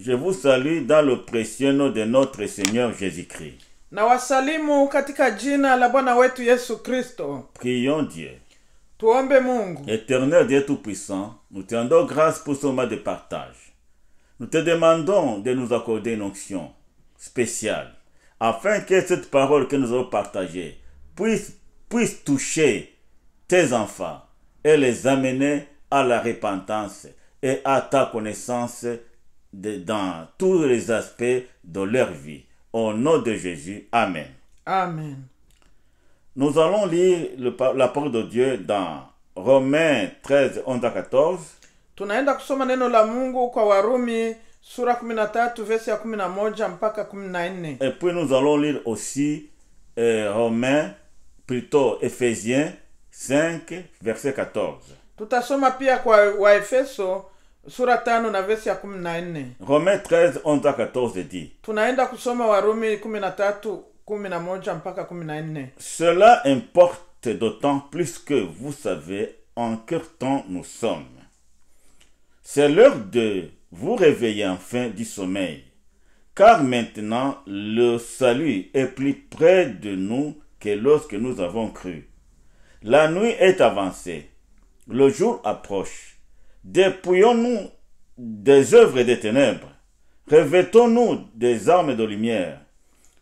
Je vous salue dans le précieux nom de notre Seigneur Jésus-Christ. Na wasalimu katika jina la Bwana wetu Yesu Kristo. Prions Dieu. Tuombe Mungu. Éternel Dieu Tout-Puissant, nous te rendons grâce pour ce moment de partage. Nous te demandons de nous accorder une onction spéciale, afin que cette parole que nous avons partagée puisse toucher tes enfants et les amener à la repentance et à ta connaissance dans tous les aspects de leur vie. Au nom de Jésus, Amen. Amen. Nous allons lire la parole de Dieu dans Romains 13, 11 à 14. Tunaenda kusoma neno la Mungu kwa Warumi sura 13 verse ya 11 mpaka 14. Et puis nous allons lire aussi Ephésiens 5, verset 14. Tutasoma pia kwa Waefeso sura 5 na verse ya 14. Romains 13, 11 à 14 dit: Tunaenda kusoma Warumi 13, 11 mpaka 14. Cela importe d'autant plus que vous savez en quel temps nous sommes. C'est l'heure de vous réveiller enfin du sommeil, car maintenant le salut est plus près de nous que lorsque nous avons cru. La nuit est avancée, le jour approche. Dépouillons-nous des œuvres des ténèbres, revêtons-nous des armes de lumière,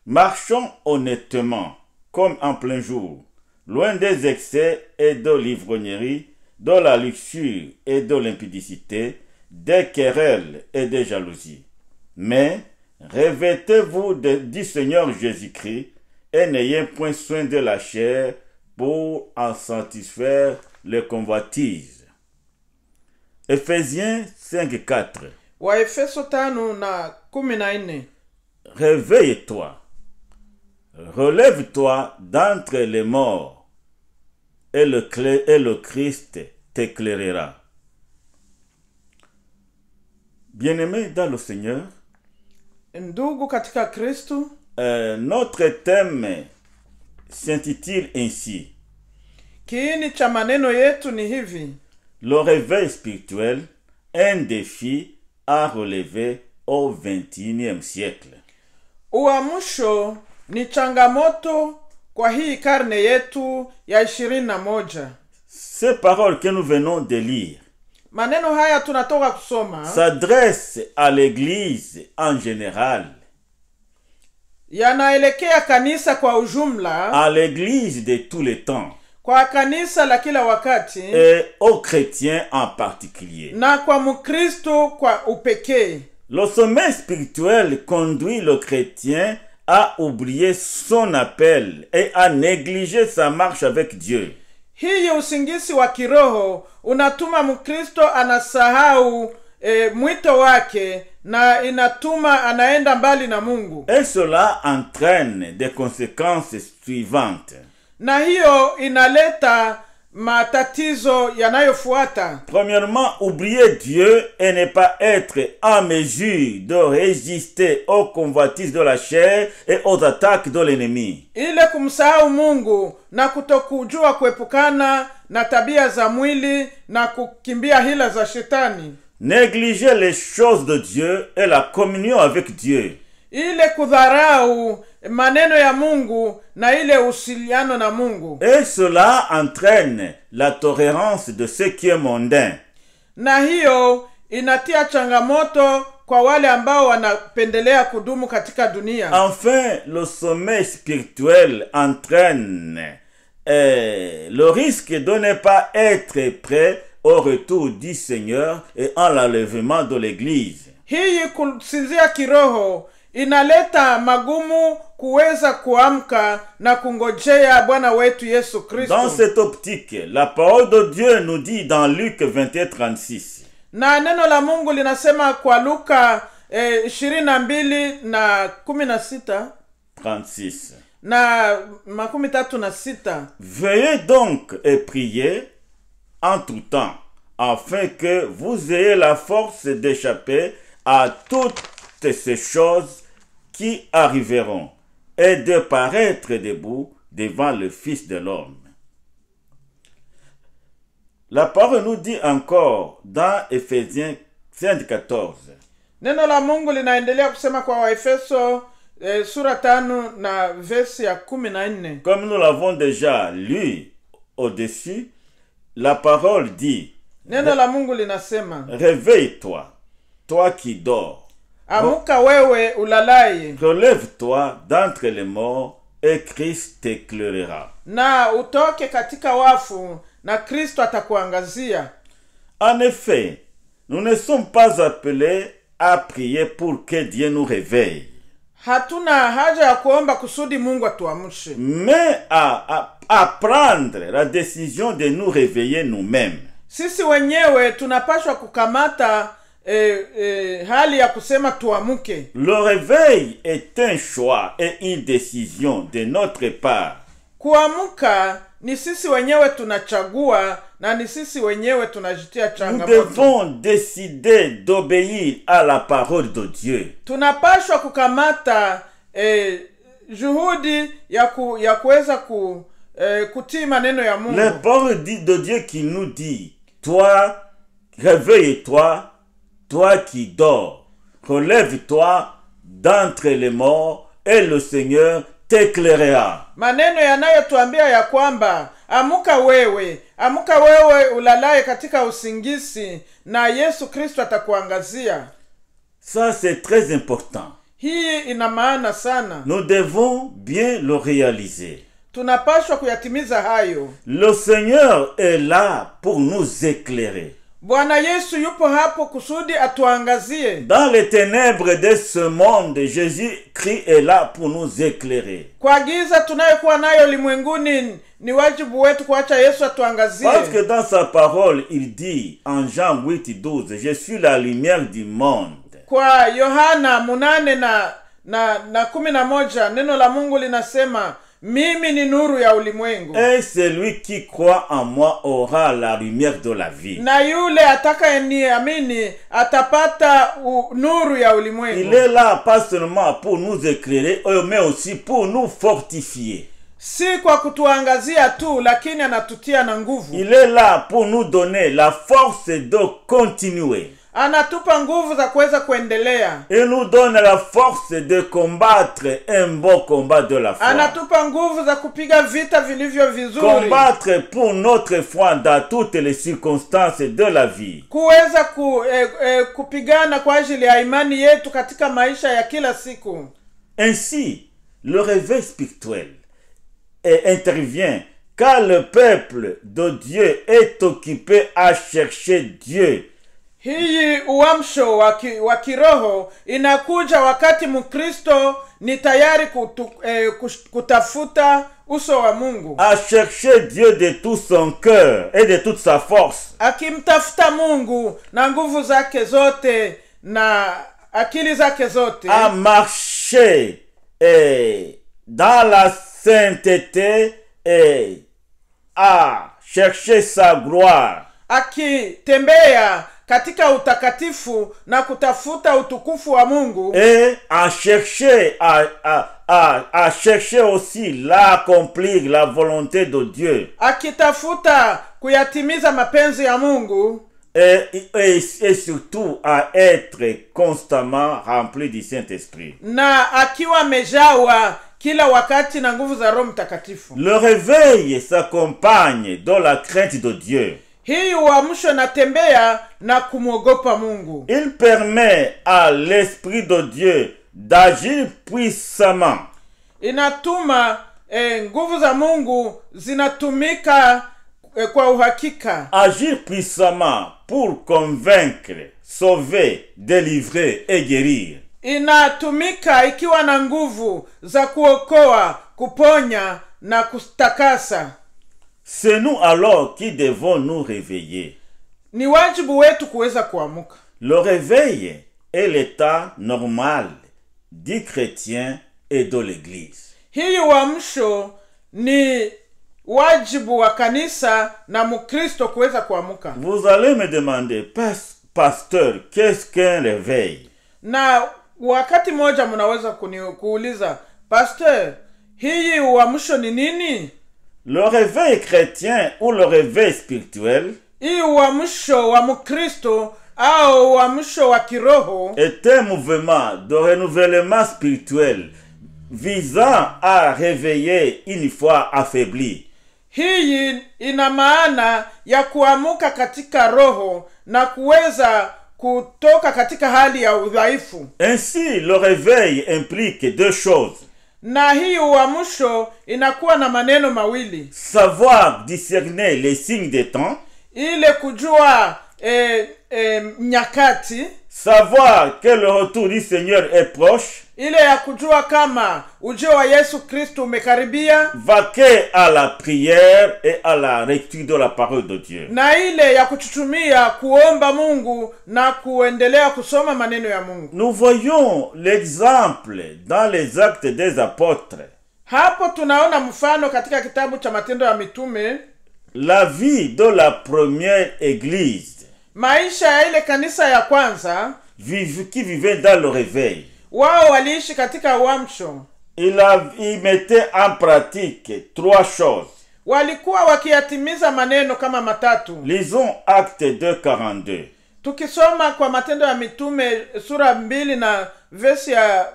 marchons honnêtement comme en plein jour, loin des excès et de l'ivrognerie, de la luxure et de l'impudicité, des querelles et des jalousies. Mais revêtez-vous du Seigneur Jésus-Christ et n'ayez point soin de la chair pour en satisfaire les convoitises. Ephésiens 5, 4. Waefeso 5 na 14. Réveille-toi, relève-toi d'entre les morts, et le Christ t'éclairera. Bien-aimés dans le Seigneur, Ndugu katika Kristo, notre thème s'intitule ainsi: kiini cha maneno yetu ni hivi: le réveil spirituel, un défi à relever au XXIe siècle. Uamsho ni changamoto kwa hii karne yetu ya 21. Ces paroles que nous venons de lire maneno haya tunatoka kusoma s'adressent à l'église en général, yanaelekea kanisa kwa ujumla, à l'église de tous les temps, kwa kanisa la kila wakati, et aux chrétiens en particulier. na kwa Mkristo kwa upekee. Le sommeil spirituel conduit le chrétien à oublier son appel et à négliger sa marche avec Dieu. Hii usingisi wa kiroho unatuma Mkristo anasahau mwito wake, na inatuma anaenda mbali na Mungu. Et cela entraîne des conséquences suivantes. Na hiyo inaleta matatizo yanayofuata. Premièrement, oublier Dieu et ne pas être en mesure de résister aux convoitises de la chair et aux attaques de l'ennemi. Ile kumsahau Mungu na kutokujua kuepukana na tabia za mwili na kukimbia hila za shetani. Négliger les choses de Dieu et la communion avec Dieu. Ile kudharau maneno ya Mungu na ile usiliano na Mungu. Et cela entraîne la tolérance de ce qui est mondain. Na hiyo inatia changamoto kwa wale ambao wanapendelea kudumu katika dunia. Enfin, le sommeil spirituel entraîne le risque de ne pas être prêt au retour du Seigneur et en l'enlèvement de l'église. Hii kusinzia kiroho inaleta magumu kuweza kuamka na kungojea Bwana wetu Yesu Kristo. Dans cette optique, la parole de Dieu nous dit dans Luc 21:36. Na neno la Mungu linasema kwa Luka 22 na 16 36 na 36. Veillez donc et priez en tout temps, afin que vous ayez la force d'échapper à toutes ces choses qui arriveront et de paraître debout devant le Fils de l'homme. La parole nous dit encore dans Ephésiens 5, 14. Neno la Mungu linaendelea kusema kwa Waefeso sura 5 na verse ya 14. Comme nous l'avons déjà lu au-dessus, la parole dit: Neno la Mungu linasema, réveille-toi, toi qui dors. Amuka wewe ulalaye. Relève-toi d'entre les morts et Christ t'éclairera. Na utoke katika wafu na Kristo atakuangazia. En effet, nous ne sommes pas appelés à prier pour que Dieu nous réveille. Hatuna haja ya kuomba kusudi Mungu atuamshe. Mais à prendre la décision de nous réveiller nous-mêmes. Sisi wenyewe tunapaswa kukamata hali ya kusema tuamuke. Le réveil est un choix et une décision de notre part. Kuamuka ni sisi wenyewe tunachagua na ni sisi wenyewe tunajitia Nous changamoto. devons décider d'obéir à la parole de Dieu. Tunapaswa kukamata juhudi ya kuweza kutii maneno ya Mungu. La parole de Dieu qui nous dit: toi, réveille-toi, toi qui dors, relève-toi d'entre les morts et le Seigneur t'éclairera. Maneno yanayotuambia ya kwamba amuka wewe ulalaye katika usingisi na Yesu Kristo atakuangazia. Ça c'est très important. Hii ina maana sana. Nous devons bien le réaliser. Tunapaswa kuyatimiza hayo. Le Seigneur est là pour nous éclairer. Bwana Yesu yupo hapo kusudi atuangazie. Dans les ténèbres de ce monde, Jésus-Christ est là pour nous éclairer. Kwa giza tunayokuwa nayo ulimwenguni ni wajibu wetu kuacha Yesu atuangazie. Parce que dans sa parole, il dit en Jean 8:12, je suis la lumière du monde. Kwa Yohana 8:11 neno la Mungu linasema, mimi ni nuru ya ulimwengu. Et celui qui croit en moi aura la lumière de la vie. Na yule atakayeniamini atapata nuru ya ulimwengu. Il est là pas seulement pour nous éclairer, mais aussi pour nous fortifier. Si kwa kutuangazia tu, lakini anatutia na nguvu. Il est là pour nous donner la force de continuer. Anatupa nguvu za kuweza kuendelea. Il nous donne la force de combattre un bon combat de la foi. Anatupa nguvu za kupiga vita vilivyo vizuri. Combattre pour notre foi dans toutes les circonstances de la vie. Kuweza kupigana kwa ajili ya imani yetu katika maisha ya kila siku. Ainsi, le réveil spirituel intervient quand le peuple de Dieu est occupé à chercher Dieu. Hii uamsho wa kiroho inakuja wakati Mkristo ni tayari kutafuta uso wa Mungu. À chercher Dieu de tout son cœur et de toute sa force. Akimtafuta Mungu na nguvu zake zote na akili zake zote. À marcher dans la sainteté et à chercher sa gloire. Akitembea katika utakatifu na kutafuta utukufu wa Mungu. Et à chercher aussi l'accomplir la volonté de Dieu. Akitafuta kuyatimiza mapenzi ya Mungu. Et surtout à être constamment rempli du Saint-Esprit. Na akiwa amejawa kila wakati na nguvu za Roho Mtakatifu. Le réveil s'accompagne de la crainte de Dieu. Hii uamsho natembea na kumwogopa Mungu. Il permet à l'Esprit de Dieu d'agir puissamment. Inatuma nguvu za Mungu zinatumika kwa uhakika. Agir puissamment pour convaincre, sauver, délivrer et guérir. Inatumika ikiwa na nguvu za kuokoa, kuponya na kutakasa. C'est nous alors qui devons nous réveiller. Ni wajibu wetu kuweza kuamuka. Le réveil est l'état normal du chrétien et de l'église. Hii uamsho ni wajibu wa kanisa na Mkristo kuweza kuamuka. Vous allez me demander, pasteur, qu'est-ce qu'un réveil? Na wakati moja mnaweza kuuliza, pasteur, hii uamsho ni nini? Le réveil chrétien ou le réveil spirituel hii uamsho wa Mkristo au uamsho wa kiroho est un mouvement de renouvellement spirituel visant à réveiller une foi affaiblie. Hii ina maana ya kuamuka katika roho na kuweza kutoka katika hali ya udhaifu. Ainsi, le réveil implique deux choses. Na hii uamsho inakuwa na maneno mawili: savoir discerner les signes des temps, ile kujua nyakati, savoir que le retour du Seigneur est proche, ile ya kujua kama ujio wa Yesu Kristo umekaribia, vaquer à la prière et à la lecture de la parole de Dieu. na ile ya kuchutumia kuomba Mungu na kuendelea kusoma maneno ya Mungu. Nous voyons l'exemple dans les actes des apôtres. Hapo tunaona mfano katika kitabu cha Matendo ya Mitume, la vie de la première église, maisha ya ile kanisa ya kwanza qui vivait dans le réveil. Wao waliishi katika uamsho. Il mettait en pratique trois choses. Walikuwa wakiyatimiza maneno kama matatu. Lisons Acte 2:42. Tukisoma kwa Matendo ya Mitume sura 2 na verse ya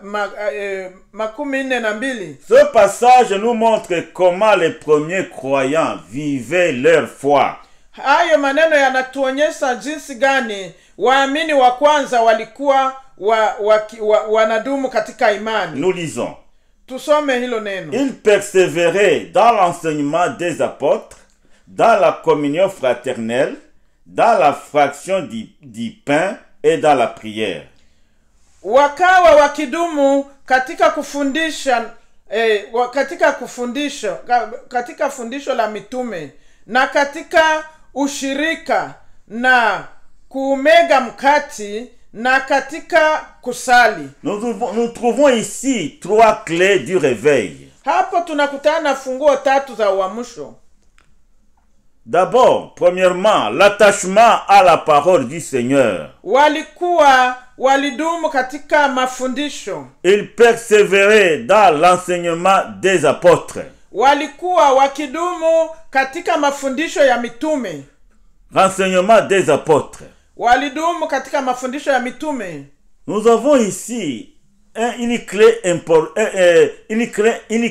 42. Ce passage nous montre comment les premiers croyants vivaient leur foi. Hayo maneno yanatuonyesha jinsi gani waamini wa kwanza walikuwa wanadumu katika imani. Nous lisons. Tusome hilo neno. Ils persévéraient dans l'enseignement des apôtres, dans la communion fraternelle, dans la fraction du pain et dans la prière. Wakawa wakidumu katika kufundisha katika fundisho la mitume na katika ushirika na kumega mkati na katika kusali. Nous trouvons ici trois clés du réveil. Hapo tunakutana funguo tatu za uamsho. D'abord, premièrement, l'attachement à la parole du Seigneur. Walidumu katika mafundisho. Ils persévéraient dans l'enseignement des apôtres. Walikuwa wakidumu katika mafundisho ya mitume. Renseignement des apôtres. Walidumu katika mafundisho ya mitume. Nous avons ici une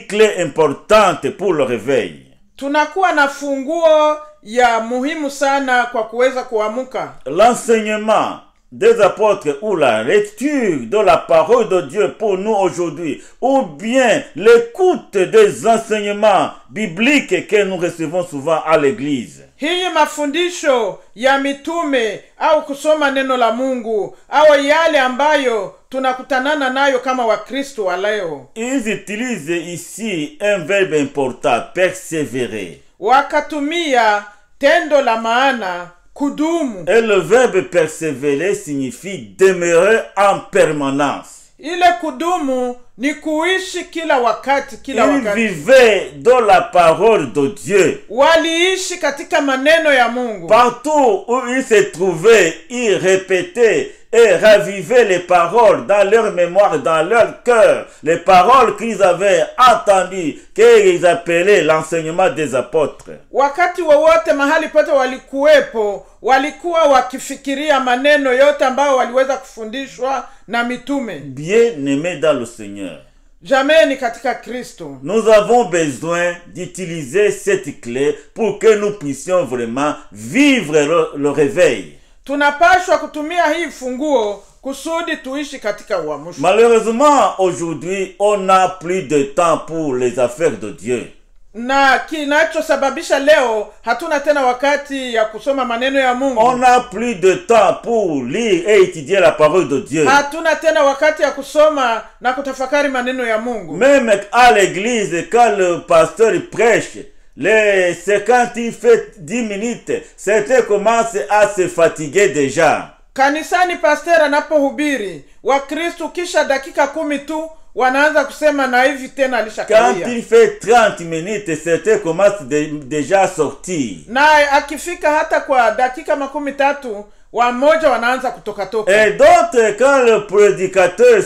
clé importante pour le réveil. Tunakuwa na funguo ya muhimu sana kwa kuweza kuamuka. L'enseignement des apôtres ou la lecture de la parole de Dieu pour nous aujourd'hui, ou bien l'écoute des enseignements bibliques que nous recevons souvent à l'église. Hii mafundisho ya mitume au kusoma neno la Mungu au yale ambayo tunakutanana nayo kama Wakristo wa leo. Ils utilisent ici un verbe important, persévérer. Wakatumia tendo la maana kudumu. Et le verbe persévérer signifie demeurer en permanence. Ile kudumu ni kuishi kila wakati, Ils vivaient dans la parole de Dieu. Waliishi katika maneno ya Mungu. Partout où ils se trouvaient, ils répétaient et ravivaient les paroles dans leur mémoire, dans leur cœur. Les paroles qu'ils avaient entendues, qu'ils appelaient l'enseignement des apôtres. Wakati wowote mahali pote walikuwepo, walikuwa wakifikiria maneno yote ambayo waliweza kufundishwa na mitume. Bien-aimés dans le Seigneur, jameni katika Kristo, nous avons besoin d'utiliser cette clé pour que nous puissions vraiment vivre le réveil. Tunapaswa kutumia hii funguo kusudi tuishi katika uamsho. Malheureusement, aujourd'hui, on n'a plus de temps pour les affaires de Dieu. Na kinachosababisha leo hatuna tena wakati ya kusoma maneno ya Mungu. On n'a plus de temps pour lire et étudier la parole de Dieu. Hatuna tena wakati ya kusoma na kutafakari maneno ya Mungu. Même à l'église, quand le pasteur prêche, c'est quand il fait 10 minutes, certains commencent à se fatiguer déjà. Kanisani pastor anapohubiri, Wakristo kisha dakika 10 tu wanaanza kusema na hivi tena alishakawia. Quand il fait 30 minutes, certains commencent déjà à sortir. Na akifika hata kwa dakika 13 wamoja wanaanza kutoka. Et d'autres, quand le prédicateur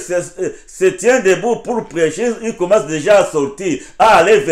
se tient debout pour prêcher, il commence déjà à sortir, à aller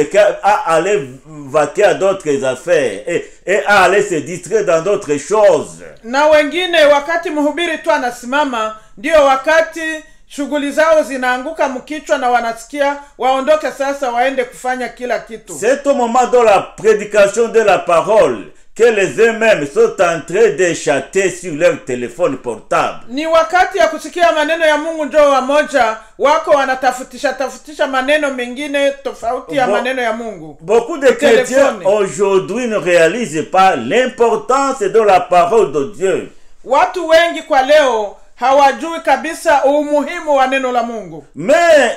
vaquer à d'autres affaires et à aller se distraire dans d'autres choses. Na wengine wakati mhubiri tu anasimama ndio wakati shughuli zao zinaanguka mkichwa na wanasikia waondoke sasa waende kufanya kila kitu. C'est au moment de la prédication de la parole que les eux-mêmes sont en train de chatter sur leur téléphone portable. Ni wakati ya kusikia maneno ya Mungu ndio wamoja wako wanatafutisha maneno mengine tofauti ya maneno ya Mungu. Beaucoup de chrétiens aujourd'hui ne réalisent pas l'importance de la parole de Dieu. Watu wengi kwa leo hawajui kabisa umuhimu wa neno la Mungu. Mais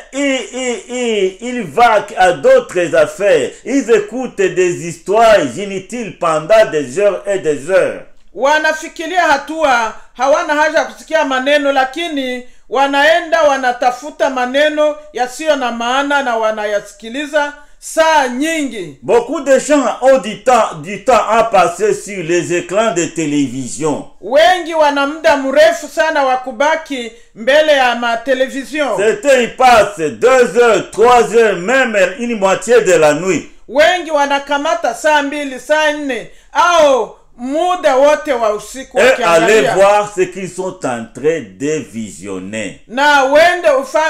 ils vaquent à d'autres affaires. Ils écoutent des histoires inutiles pendant des heures et des heures. Wanafikiria hatua, hawana haja kusikia maneno, lakini wanaenda wanatafuta maneno yasiyo na maana na wanayasikiliza saa nyingi. Beaucoup de gens ont du temps à passer sur les écrans de télévision. Wengi wana muda mrefu sana wa kubaki mbele ya matelevision. Certains ils passent 2 heures, 3 heures, même une moitié de la nuit. Wengi wanakamata saa 2, saa 4 au muda wote wa usiku wakiangalia. Et aller voir ce qu'ils sont en train de visionner. Na wende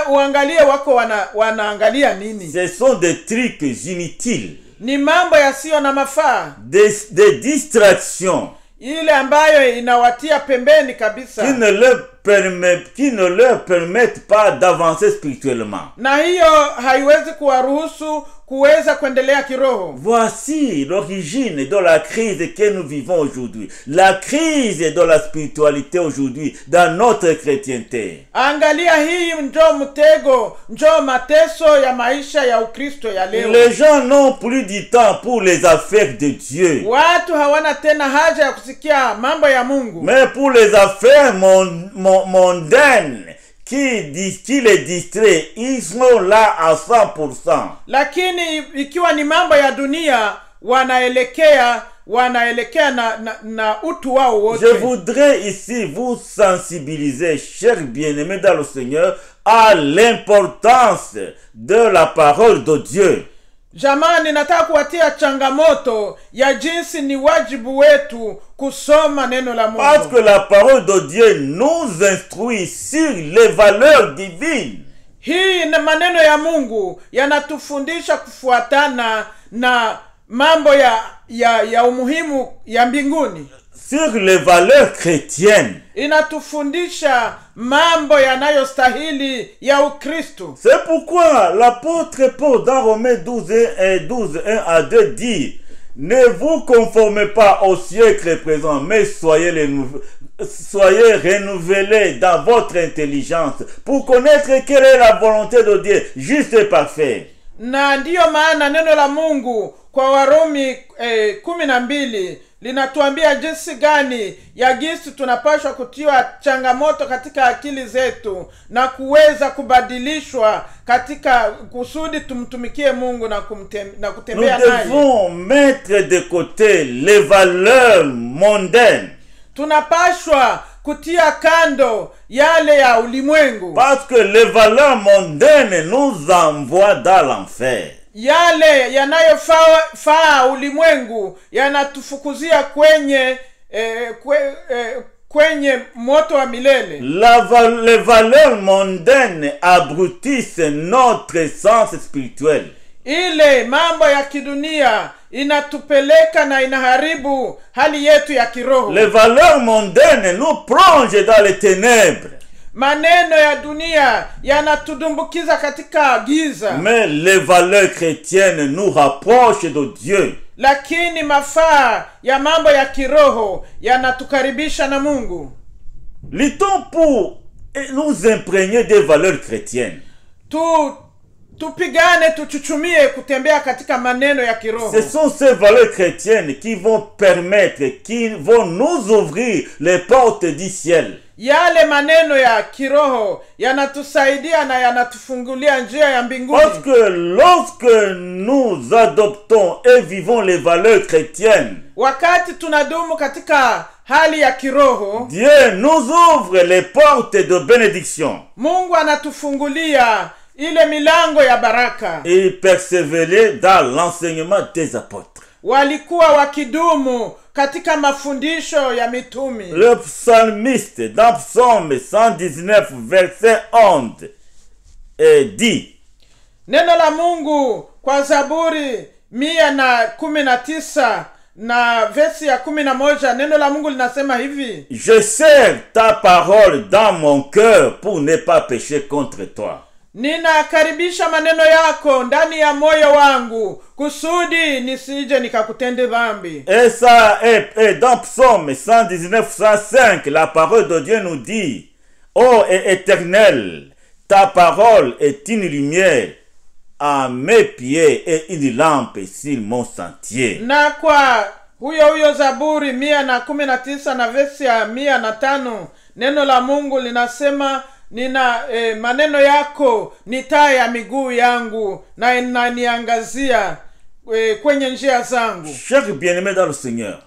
uangalie wako wanaangalia nini. Ce sont des trucs inutiles. Ni mambo yasiyo na mafaa. Des distractions. Ile ambayo inawatia pembeni kabisa. Qui ne leur permettent pas d'avancer spirituellement. Na hiyo haiwezi kuwaruhusu kuweza kuendelea kiroho. Voici l'origine de la crise que nous vivons aujourd'hui. La crise de la spiritualité aujourd'hui dans notre chrétienté. Angalia hii ndio mtego, ndio mateso ya maisha ya Ukristo ya leo. Les gens n'ont plus du temps pour les affaires de Dieu. Watu hawana tena haja ya kusikia mambo ya Mungu. Mais pour les affaires mondaines qui les distrait, ils sont là à 100%. Lakini ikiwa ni mambo ya dunia wanaelekea na utu wao wote. Je voudrais ici vous sensibiliser, chers bien-aimés dans le Seigneur, à l'importance de la parole de Dieu. Jamani, nataka kuwatia changamoto ya jinsi ni wajibu wetu kusoma neno la Mungu. Parce que la parole de Dieu nous instruit sur les valeurs divines. Hii na maneno ya Mungu yanatufundisha kufuatana na mambo ya umuhimu ya mbinguni. Sur les valeurs chrétiennes. Inatufundisha mambo yanayostahili ya Ukristo. C'est pourquoi l'apôtre Paul dans Romains 12:1 à 2 dit: ne vous conformez pas au siècle présent, mais soyez renouvelés dans votre intelligence pour connaître quelle est la volonté de Dieu, juste et parfait. Na ndiyo maana neno la Mungu kwa Warumi 12 linatuambia jinsi gani ya jinsi tunapaswa kutiwa changamoto katika akili zetu na kuweza kubadilishwa katika kusudi tumtumikie Mungu na kutembea naye. Nous devons mettre de côté les valeurs mondaines. Tunapaswa kutia kando yale ya ulimwengu. Parce que les valeurs mondaines nous envoient dans l'enfer. Yale yanayofaa ulimwengu yanatufukuzia kwenye moto wa milele. Les valeurs mondaines abrutissent notre sens spirituel. Ile mambo ya kidunia inatupeleka na inaharibu hali yetu ya kiroho. Les valeurs mondaines nous plongent dans les ténèbres. Maneno ya dunia yanatudumbukiza katika giza. Mais les valeurs chrétiennes nous rapprochent de Dieu. Lakini mafaa ya mambo ya kiroho yanatukaribisha na Mungu. Luttons pour nous imprégner des valeurs chrétiennes. tupigane, tuchuchumie kutembea katika maneno ya kiroho. Ce sont ces valeurs chrétiennes qui vont permettre, qui vont nous ouvrir les portes du ciel. Yale maneno ya kiroho yanatusaidia na yanatufungulia njia ya mbinguni. Parce que lorsque nous adoptons et vivons les valeurs chrétiennes, wakati tunadumu katika hali ya kiroho, Dieu nous ouvre les portes de bénédiction. Mungu anatufungulia ile milango ya baraka. Et persévérer dans l'enseignement des apôtres. Walikuwa wakidumu katika mafundisho ya mitumi. Le psalmiste dans Psaume 119 verset 11 dit, neno la Mungu kwa Zaburi 119 na versi ya 11, neno la Mungu linasema hivi: je serre ta parole dans mon cœur pour ne pas pécher contre toi. Ninakaribisha maneno yako ndani ya moyo wangu kusudi nisije nikakutende dhambi. Et ça est dans Psaume 119 105, la parole de Dieu nous dit, ô Éternel, ta parole est une lumière à mes pieds et une lampe sur mon sentier. Na kwa huyo Zaburi 119 na versi ya 105, neno la Mungu linasema maneno yako ni taa ya miguu yangu na inaniangazia kwenye njia zangu. Chers bien-aimés dans le Seigneur,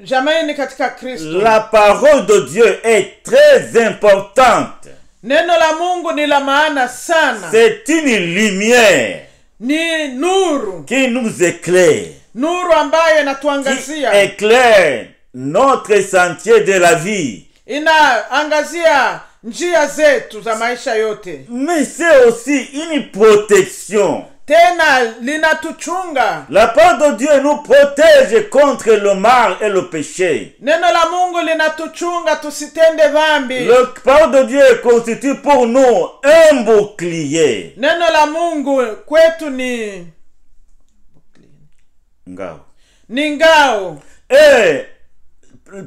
jamani katika Kristo, la parole de Dieu est très importante. Neno la Mungu ni la maana sana. C'est une lumière, ni nuru qui nous éclaire, nuru ambayo qui inatuangazia, éclaire notre sentier de la vie. Inaangazia njia zetu za maisha yote. Mais c'est aussi une protection. Tena linatuchunga. La parole de Dieu nous protège contre le mal et le péché. Neno la Mungu linatuchunga tusitende dhambi. La parole de Dieu constitue pour nous un bouclier. Neno la Mungu kwetu ni ngao. Ni ngao. Et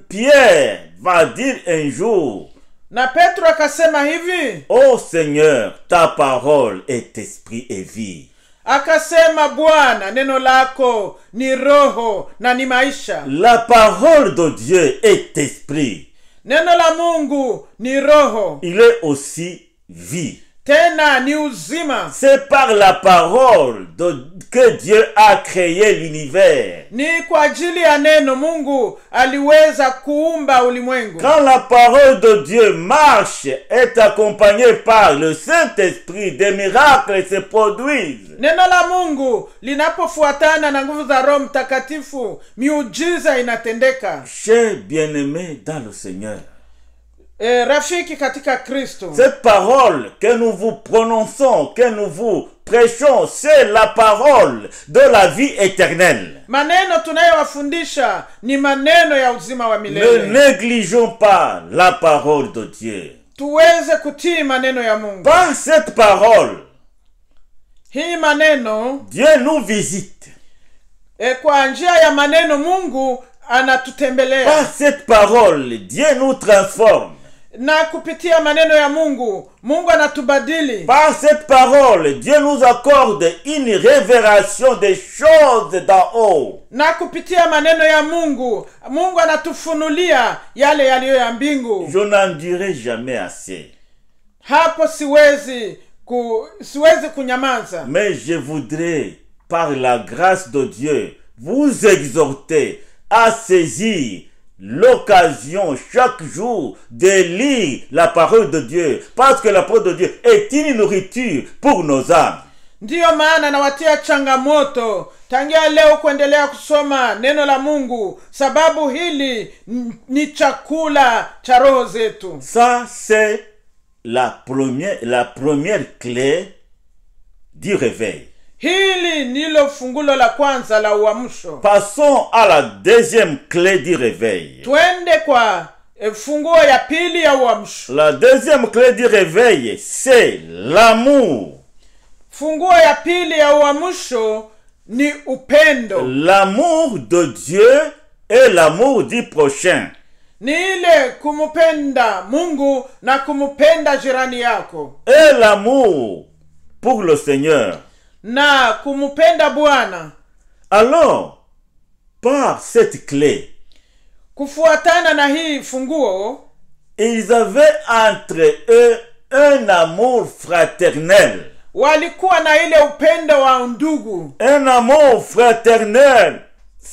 Pierre va dire un jour, na Petro akasema hivi, ô Seigneur, ta parole est esprit et vie. Akasema, Bwana, neno lako ni roho na ni maisha. La parole de Dieu est esprit. Neno la Mungu ni roho. Il est aussi vie. Tena ni uzima. C'est par la parole que Dieu a créé l'univers. Ni kwa ajili ya neno Mungu aliweza kuumba ulimwengu. Quand la parole de Dieu marche, est accompagnée par le Saint-Esprit, des miracles se produisent. Neno la Mungu linapofuatana na nguvu za Roho Mtakatifu, miujiza inatendeka. Chers bien-aimés dans le Seigneur, rafiki katika Kristo, cette parole que nous vous prononçons, que nous vous prêchons, c'est la parole de la vie éternelle. Maneno tunayowafundisha ni maneno ya uzima wa milele. Ne négligeons pas la parole de Dieu. Tuweze kutii maneno ya Mungu. Par cette parole, hii maneno, Dieu nous visite. Kwa njia ya maneno Mungu anatutembelea. Par cette parole, Dieu nous transforme. Na kupitia maneno ya Mungu, Mungu anatubadili. Par cette parole, Dieu nous accorde une révélation des choses d'en haut. Na kupitia maneno ya Mungu, Mungu anatufunulia yale yaliyo ya mbingu. Je n'en dirai jamais assez. Hapo siwezi kunyamaza. Mais je voudrais, par la grâce de Dieu, vous exhorter à saisir l'occasion chaque jour de lire la parole de Dieu, parce que la parole de Dieu est une nourriture pour nos âmes. Ndiyo maana nawatia changamoto tangia leo kuendelea kusoma neno la Mungu, sababu hili ni chakula cha roho zetu. Ça c'est la première clé du réveil. Hili nilo fungulo la kwanza la uamsho. Passons à la deuxième clé du réveil. Twende kwa funguo ya pili ya uamsho. La deuxième clé du réveil, c'est l'amour. Funguo ya pili ya uamsho ni upendo. L'amour de Dieu et l'amour du prochain. Ni ile kumupenda Mungu na kumupenda jirani yako. Et l'amour pour le Seigneur. na kumupenda Bwana. Alors, par cette clé, Kufuatana na hii funguo, ils avaient entre eux un amour fraternel. walikuwa na ile upendo wa ndugu, Un amour fraternel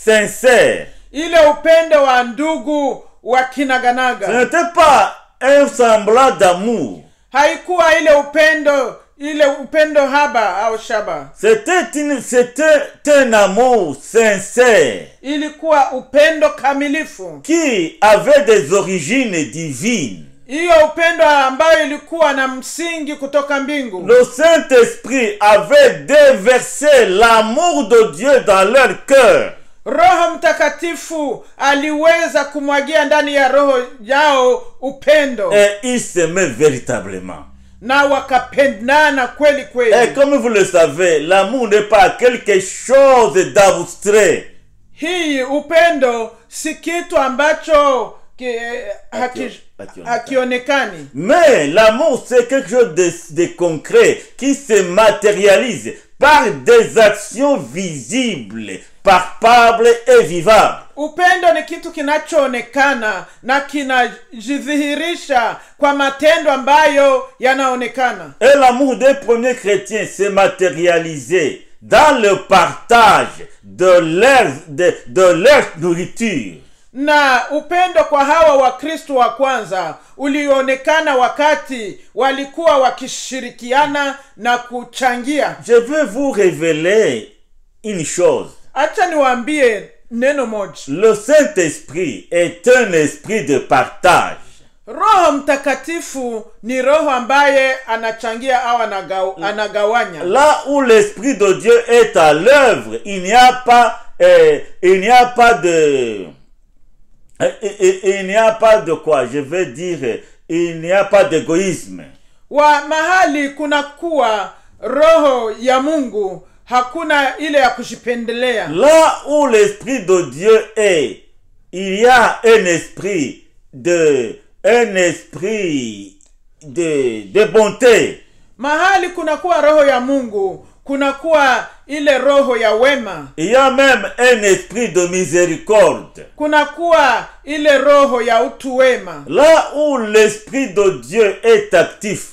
sincère. ile upendo wa ndugu wa Ce kinaganaga. n'était pas un semblant d'amour. Haikuwa ile upendo haba au shaba. C'était un amour sincère Ilikuwa upendo kamilifu. qui avait des origines divines. Hiyo upendo ambayo ilikuwa na msingi kutoka mbingu. Le Saint-Esprit avait déversé l'amour de Dieu dans leur cœur. Roho Mtakatifu aliweza kumwagia ndani ya roho yao upendo, Et ils s'aimaient véritablement. na wakapendana kweli Et kweli. comme vous le savez, l'amour n'est pas quelque chose d'abstrait. Hii upendo si kitu ambacho hakionekani. Mais l'amour, c'est quelque chose de concret qui se matérialise par des actions visibles, palpables et vivables. Upendo ni kitu kinachoonekana na kinajidhihirisha kwa matendo ambayo yanaonekana. Et l'amour des premiers chrétiens s'est matérialisé dans le partage de leur nourriture. Na upendo kwa hawa Wakristo wa kwanza ulionekana wakati walikuwa wakishirikiana na kuchangia. Je veux vous révéler une chose. Acha niwaambie neno moja. Le Saint-Esprit est un esprit de partage. Roho Mtakatifu ni roho ambaye anachangia au anagawanya. Là où l'Esprit de Dieu est à l'œuvre, il n'y a pas d'égoïsme. Mahali kuna kuwa roho ya Mungu, hakuna ile ya kujipendelea. Là où l'Esprit de Dieu est, il y a un esprit de bonté. Mahali kuna kuwa roho ya Mungu, kuna kuwa ile roho ya wema. Il y a même un esprit de miséricorde. Kuna kuwa ile roho ya utu wema. Là où l'Esprit de Dieu est actif,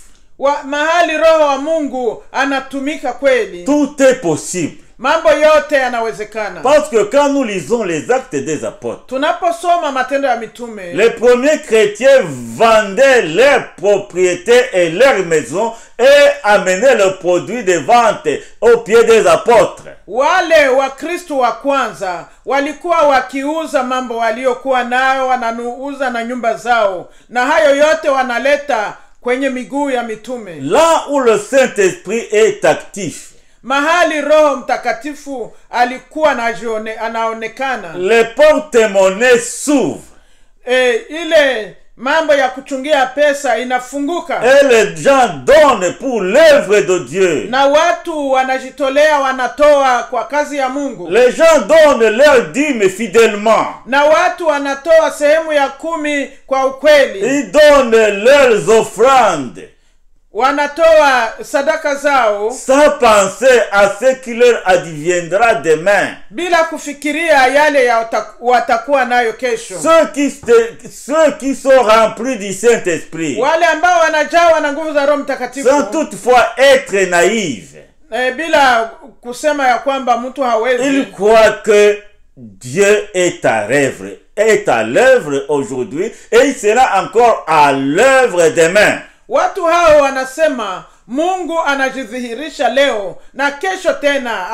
mahali roho wa Mungu anatumika kweli, tout est possible. Mambo yote yanawezekana. Parce que quand nous lisons les Actes des Apôtres, tunaposoma Matendo ya Mitume, les premiers chrétiens vendaient leurs propriétés et leurs maisons et amenaient le produit de vente aux pieds des apôtres. Wale Wakristo wa kwanza walikuwa wakiuza mambo waliokuwa nayo, wanauza na nyumba zao, na hayo yote wanaleta kwenye miguu ya mitume. Là où le Saint-Esprit est actif, mahali Roho Mtakatifu alikuwa anaonekana, les porte-monnaies s'ouvrent. Ile mambo ya kuchungia pesa inafunguka. Et les gens donnent pour l'œuvre de Dieu. Na watu wanajitolea, wanatoa kwa kazi ya Mungu. Les gens donnent leur dîme fidèlement. Na watu wanatoa sehemu ya 10 kwa ukweli. Ils donnent leurs offrandes. Wanatoa sadaka zao sans penser à ce qui leur adviendra demain, bila kufikiria yale watakuwa nayo kesho. Ceux qui sont remplis du Saint-Esprit, wale ambao wanajawa na nguvu za Roho Mtakatifu, sans toutefois être naïfs, bila kusema ya kwamba mtu hawezi, ils croient que Dieu est à l'œuvre aujourd'hui et il sera encore à l'œuvre demain. Watu hao wanasema Mungu anajidhihirisha leo na kesho tena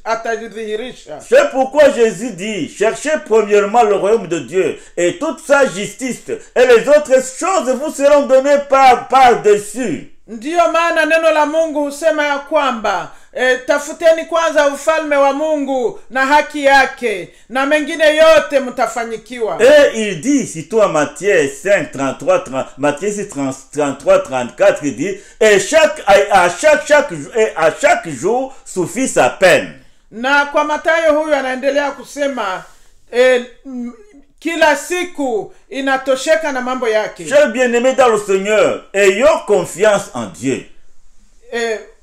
atajidhihirisha. C'est pourquoi Jésus dit: cherchez premièrement le royaume de Dieu et toute sa justice, et les autres choses vous seront données par-dessus. Ndiyo maana neno la Mungu husema ya kwamba tafuteni kwanza ufalme wa Mungu na haki yake, na mengine yote mtafanyikiwa. Et il dit, si toi Matthieu 5, 33, 34, il dit, et à chaque jour suffit sa peine. Na kwa Mathayo huyu anaendelea kusema kila siku inatosheka na mambo yake. Chers bien-aimés dans le Seigneur, ayons confiance en Dieu.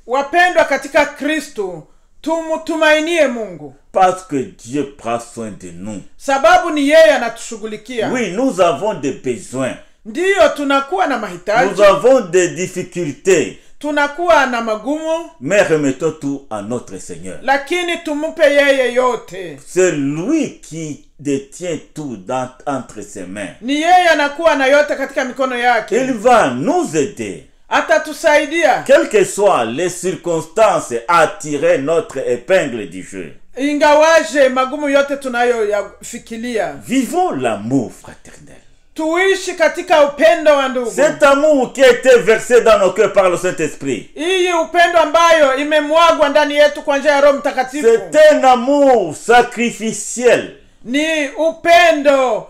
wapendwa katika Kristo, tumtumainie Mungu. Parce que Dieu prend soin de nous. Sababu ni yeye anatushughulikia. Oui, nous avons des besoins. Ndiyo, tunakuwa na mahitaji. Nous avons des difficultés. Tunakuwa na magumu. Mais remettons tout à notre Seigneur. Lakini tumupe yeye yote. C'est lui qui détient tout entre ses mains. Ni yeye anakuwa na yote katika mikono yake. Il va nous aider. Atatusaidia. Quelles que soient les circonstances, à tirer notre épingle du jeu. Ingawaje magumu yote tunayoyafikiria. Vivons l'amour fraternel. Tuishi katika upendo wa ndugu. Cet amour qui a été versé dans nos cœurs par le Saint-Esprit. Hii upendo ambayo imemwagwa ndani yetu kwa njia ya Roho Mtakatifu. C'est un amour sacrificiel. Ni upendo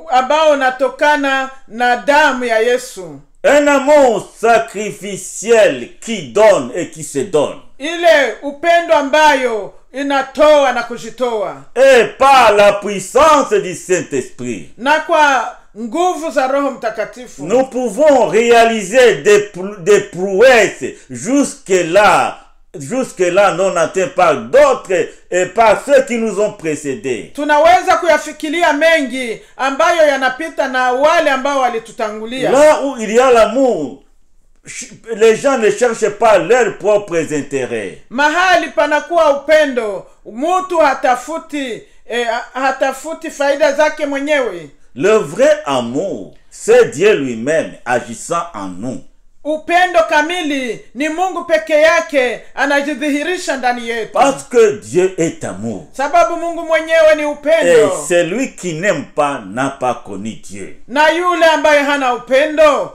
ambao unatokana na damu ya Yesu. Un amour sacrificiel qui donne et qui se donne. Ile upendo ambayo inatoa na kujitoa. Et par la puissance du Saint-Esprit. Na kwa nguvu za Roho Mtakatifu. Nous pouvons réaliser des prouesses jusque-là non atteintes par d'autres et par ceux qui nous ont précédés. Tunaweza kuyafikiria mengi ambayo yanapita na wale ambao walitutangulia. Là où il y a l'amour, les gens ne cherchent pas leurs propres intérêts. Mahali panakuwa upendo, mtu hatafuti faida zake mwenyewe. Le vrai amour, c'est Dieu lui-même agissant en nous. Upendo kamili ni Mungu peke yake anajidhihirisha ndani yetu. Parce que Dieu est amour. Sababu Mungu mwenyewe ni upendo. Et celui qui n'aime pas n'a pas connu Dieu. Na yule ambaye hana upendo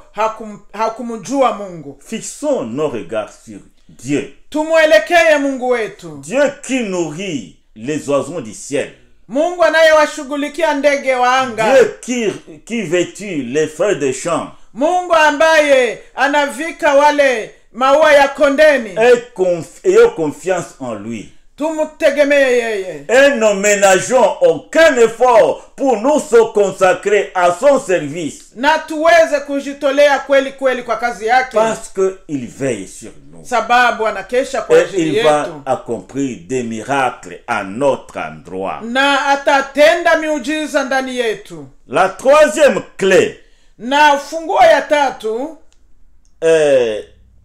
hakumjua Mungu. Fixons nos regards sur Dieu. Tumuelekee Mungu wetu. Dieu qui nourrit les oiseaux du ciel. Mungu anayewashughulikia ndege wa anga. Dieu qui vêtit les feuilles des champs. Mungu ambaye anavika wale maua ya kondeni. Ayons confiance en lui. Tumutegemee yeye. Et ne ménageons aucun effort pour nous consacrer à son service. Na tuweze kujitolea kweli kweli kwa kazi yake. Parce que il veille sur nous. Sababu anakesha kwa ajili yetu. Et il va accomplir des miracles à notre endroit. Na atatenda miujiza ndani yetu. La troisième clé. Na funguo ya tatu,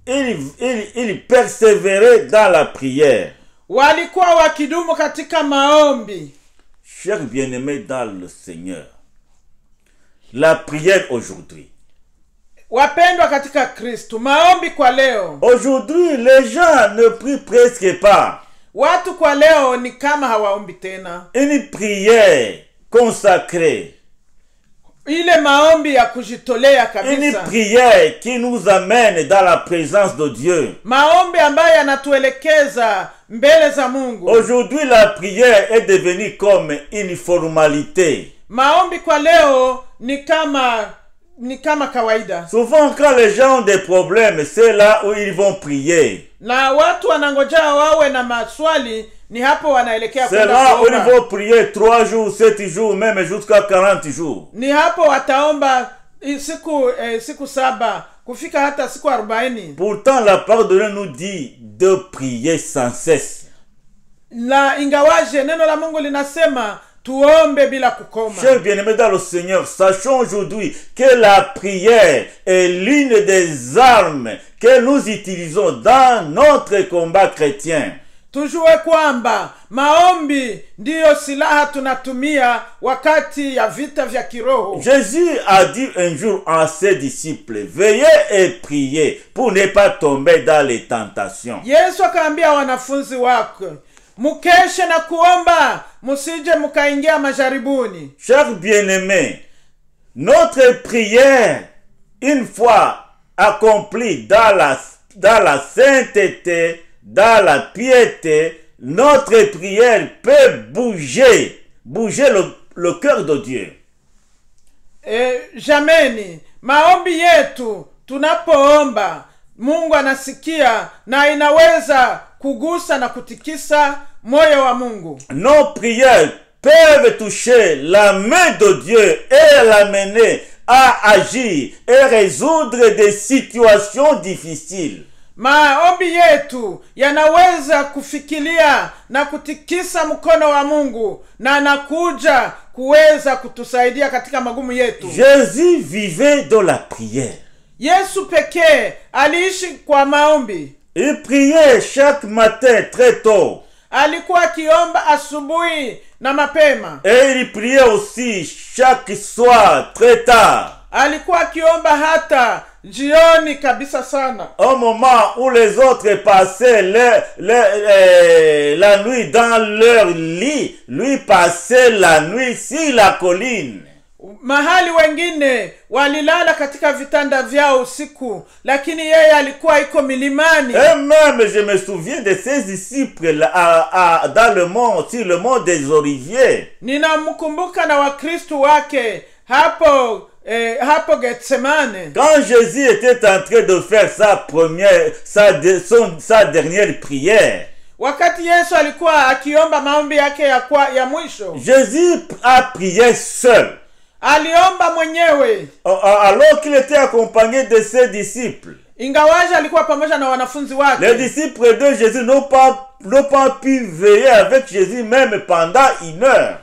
il persévérait dans la prière. Walikuwa wakidumu katika maombi. Chers bien-aimés dans le Seigneur, la prière aujourd'hui. Wapendwa katika Kristo, maombi kwa leo. Aujourd'hui, les gens ne prient presque pas. Watu kwa leo ni kama hawaombi tena. Une prière consacrée. Ile maombi ya kujitolea kabisa. Une prière qui nous amène dans la présence de Dieu. Maombi ambayo yanatuelekeza mbele za Mungu. Aujourd'hui, la prière est devenue comme une formalité. Maombi kwa leo ni kama kawaida. Souvent quand les gens ont des problèmes, c'est là où ils vont prier. Na watu wanangojea wawe na maswali, ni hapo wanaelekea kwenda kuomba. C'est là où ils vont prier 3 jours, 7 jours, même jusqu'à 40 jours. Ni hapo wataomba siku 7 kufika hata siku 40. Pourtant la parole de Dieu nous dit de prier sans cesse. La ingawaje neno la Mungu linasema tuombe bila kukoma. Chers bien-aimés dans le Seigneur, sachons aujourd'hui que la prière est l'une des armes que nous utilisons dans notre combat chrétien. Tujue kwamba maombi ndiyo silaha tunatumia wakati ya vita vya kiroho. Jésus a dit un jour à ses disciples, veillez et priez pour ne pas tomber dans les tentations. Yesu akaambia wanafunzi wake, mukeshe na kuomba musije mukaingia majaribuni. Chers bien-aimés, notre prière, une fois accomplie dans la sainteté, dans la piété, notre prière peut bouger le cœur de Dieu. Jameni, maombi yetu tunapoomba Mungu anasikia na inaweza kugusa na kutikisa moyo wa Mungu. Nos prières peuvent toucher la main de Dieu et l'amener à agir et résoudre des situations difficiles. Maombi yetu yanaweza kufikiria na kutikisa mkono wa Mungu, na anakuja kuweza kutusaidia katika magumu yetu. Jésus vivait dans la prière. Yesu pekee aliishi kwa maombi. Il priait chaque matin très tôt. Alikuwa akiomba asubuhi na mapema. Et il priait aussi chaque soir très tard. Alikuwa akiomba hata jioni kabisa sana. Au moment où les autres passaient la nuit dans leur lit, lui passait la nuit sur la colline. Mahali wengine walilala katika vitanda vyao usiku, lakini yeye alikuwa iko milimani. Et même je me souviens de ses disciples dans le monde, sur le mont des Oliviers. Ninamkumbuka na Wakristo wake hapo Gethsemane. Quand Jésus était en train de faire sa dernière prière, wakati Yesu alikuwa akiomba maombi yake ya mwisho, Jésus a prié seul. Aliomba mwenyewe. Alors qu'il était accompagné de ses disciples. Ingawaje alikuwa pamoja na wanafunzi wake. Les disciples de Jésus n'ont pas pu veiller avec Jésus même pendant 1 heure.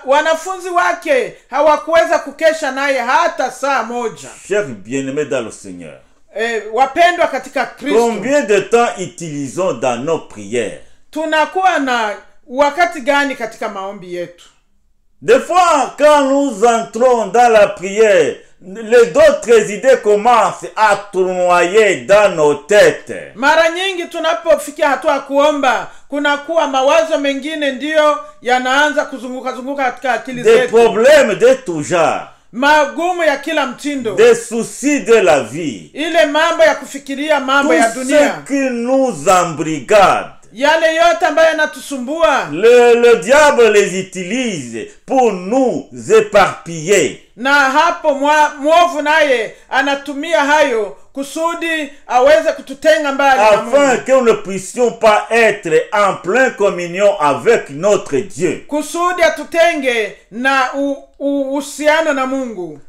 Wanafunzi wake hawakuweza kukesha naye hata saa moja. Chers bien-aimés dans le Seigneur, wapendwa katika Kristo, combien de temps utilisons dans nos prières? Tunakuwa na wakati gani katika maombi yetu? Des fois, quand nous entrons dans la prière, d'autres idées commencent à tournoyer dans nos têtes. Mara nyingi tunapofikia hatua kuomba, kunakuwa mawazo mengine ndiyo yanaanza kuzunguka katika akili zetu. Des problèmes de tout genre. Magumu ya kila mtindo. Des soucis de la vie. Ile mambo ya kufikiria mambo ya dunia. Tout ce qui nous embrigade. Yale yote ambayo yanatusumbua. Le diable les utilise pour nous éparpiller. Na hapo mwovu naye anatumia hayo kusudi aweze kututenga mbali na Mungu. Afin que nous ne puissions pas être en pleine communion avec notre Dieu. Kusudi atutenge na uhusiano na Mungu.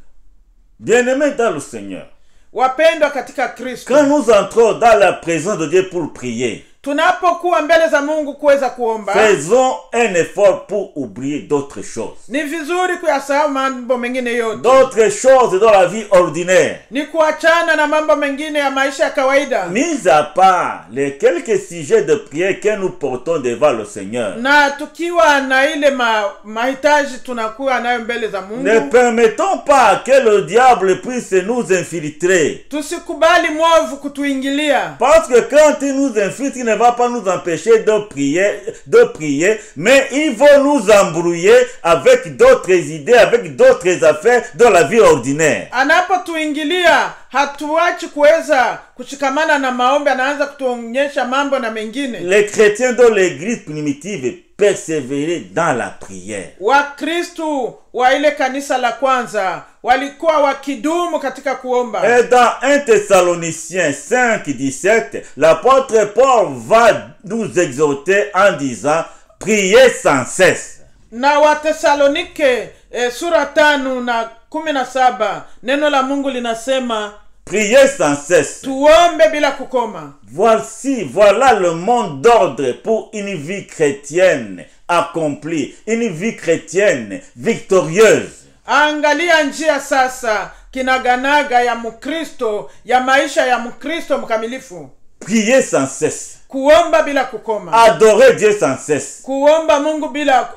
Bien-aimés dans le Seigneur, wapendwa katika Kristo, quand nous entrons dans la présence de Dieu pour prier, tunapokuwa mbele za Mungu kuweza kuomba, faisons un effort pour oublier d'autres choses. Ni vizuri kuyasahau mambo mengine yote. D'autres choses dans la vie ordinaire. Ni kuachana na mambo mengine ya maisha ya kawaida. Mis à part les quelques sujets de prière que nous portons devant le Seigneur. Na tukiwa na ile mahitaji tunakuwa nayo mbele za Mungu. Ne permettons pas que le diable puisse nous infiltrer. Tusikubali mwovu kutuingilia. Parce que quand il nous infiltre, ne va pas nous empêcher de prier, mais il va nous embrouiller avec d'autres idées, avec d'autres affaires dans la vie ordinaire. Anapotuingilia hatuachi kuweza kushikamana na maombi, anaanza kutuonyesha mambo na mengine. Les chrétiens de l'église primitive persévéraient dans la prière. Wakristo wa ile kanisa la kwanza walikuwa wakidumu katika kuomba. Et dans 1 Thessaloniciens 5:17, l'apôtre Paul va nous exhorter en disant priez sans cesse. Na Wathesalonike sura 5:17 neno la Mungu linasema priez sans cesse. Tuombe bila kukoma. Voilà le mot d'ordre pour une vie chrétienne accomplie, une vie chrétienne victorieuse. Angalia njia sasa kinaganaga ya Mkristo, ya maisha ya Mkristo mkamilifu. Priez sans cesse. Kuomba bila kukoma. Adorer Dieu sans cesse. Kuomba Mungu bila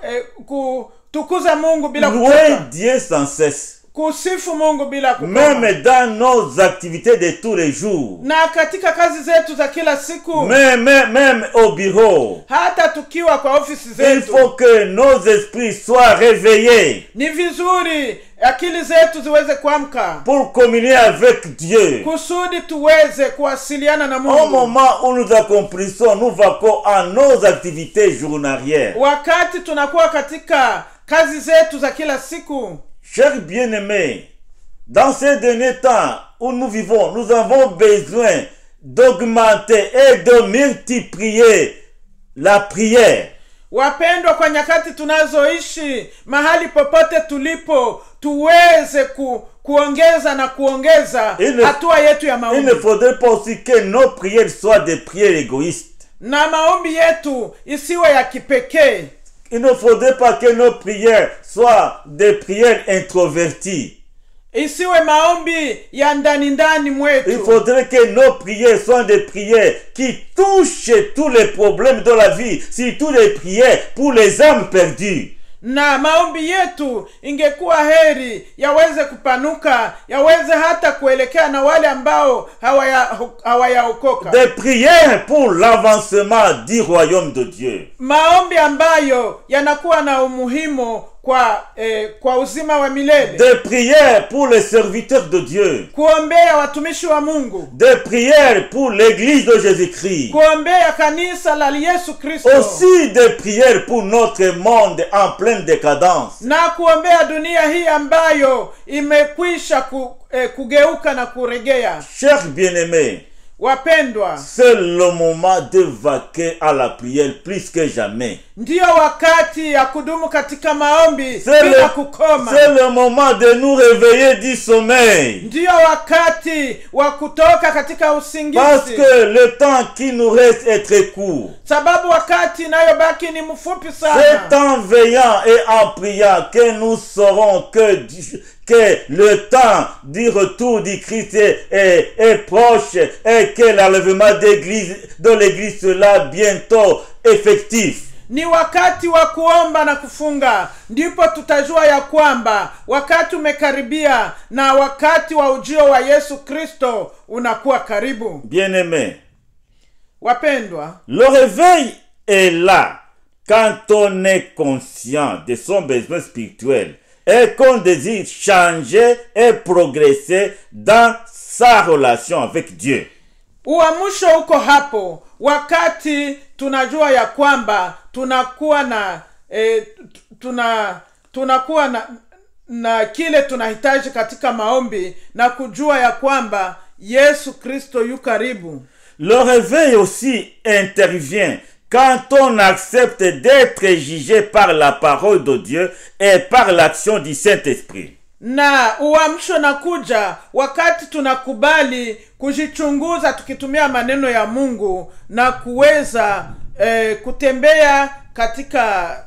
kutukuza Mungu bila kuchoka. Louer Dieu sans cesse. Kusifu Mungu bila kukoma. Même dans nos activités de tous les jours. Na katika kazi zetu za kila siku. Même au bureau. Hata tukiwa kwa ofisi zetu. Il faut que nos esprits soient réveillés. Ni vizuri akili zetu ziweze kuamka. Pour communier avec Dieu. Kusudi tuweze kuwasiliana na Mungu. Au moment où nous accomplissons, nous vaquons à nos activités journalières. Wakati tunakuwa katika kazi zetu za kila siku. Chers bien-aimés, dans ces derniers temps où nous vivons, nous avons besoin d'augmenter et de multiplier la prière. Wapendwa, kwa nyakati tunazoishi, mahali popote tulipo, tuweze kuongeza na kuongeza hatua yetu ya Il ne maombi, faudrait pas aussi que nos prières soient des prières égoïstes. na maombi yetu isiwe ya kipekee. Il ne faudrait pas que nos prières soient des prières introverties. Isiwe maombi ya ndani ndani Il mwetu. faudrait que nos prières soient des prières qui touchent tous les problèmes de la vie, surtout les prières pour les âmes perdues. Na maombi yetu ingekuwa heri yaweze kupanuka, yaweze hata kuelekea na wale ambao hawayaokoka. Des prières pour l'avancement du royaume de Dieu. Maombi ambayo yanakuwa na umuhimu kwa uzima wa milele. Des prières pour les serviteurs de Dieu. Kuombea watumishi wa Mungu. Des prières pour l'église de Jésus-Christ. Kuombea kanisa la Yesu Kristo. Aussi des prières pour notre monde en pleine décadence. Na kuombea dunia hii ambayo imekwisha kugeuka na kuregea. Chers bien-aimés, wapendwa, c'est le moment de vaquer à la prière plus que jamais. Ndiyo wakati ya kudumu katika maombi bila kukoma. C'est le moment de nous réveiller du sommeil. Ndiyo wakati wa kutoka katika usingizi. Parce que le temps qui nous reste est très court. Sababu wakati inayobaki ni mfupi sana. C'est en veillant et en priant que nous saurons que le temps du retour du Christ est proche et que l'enlèvement de l'église sera bientôt effectif. Ni wakati wa kuomba na kufunga, ndipo tutajua ya kwamba wakati umekaribia na wakati wa ujio wa Yesu Kristo unakuwa karibu. Bien-aimés, wapendwa, le réveil est là quand on est conscient de son besoin spirituel et qu'on désire changer et progresser dans sa relation avec Dieu. Uamsho uko hapo wakati tunajua ya kwamba tunakuwa na kile tunahitaji katika maombi na kujua ya kwamba Yesu Kristo yu karibu. Le réveil aussi intervient quand on accepte d'être jugé par la parole de Dieu et par l'action du Saint-Esprit. Na uamsho nakuja wakati tunakubali kujichunguza tukitumia maneno ya Mungu na kuweza kutembea katika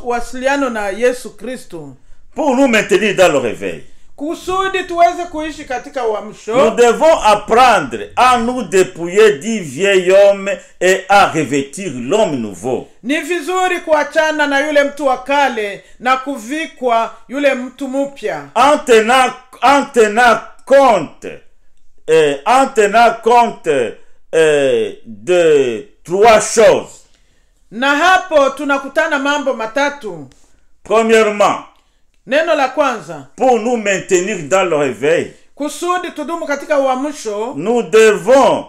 wasiliano na Yesu Kristo. Pour nous maintenir dans le réveil, kusudi tuweze kuishi katika uamsho, nous devons apprendre à nous dépouiller du vieil homme et à revêtir l'homme nouveau. Ni vizuri kuachana na yule mtu wa kale na kuvikwa yule mtu mpya. En tenant compte de trois choses. Na hapo tunakutana mambo matatu. Premièrement, neno la kwanza, pour nous maintenir dans le réveil, kusudi tudumu katika uamsho, nous devons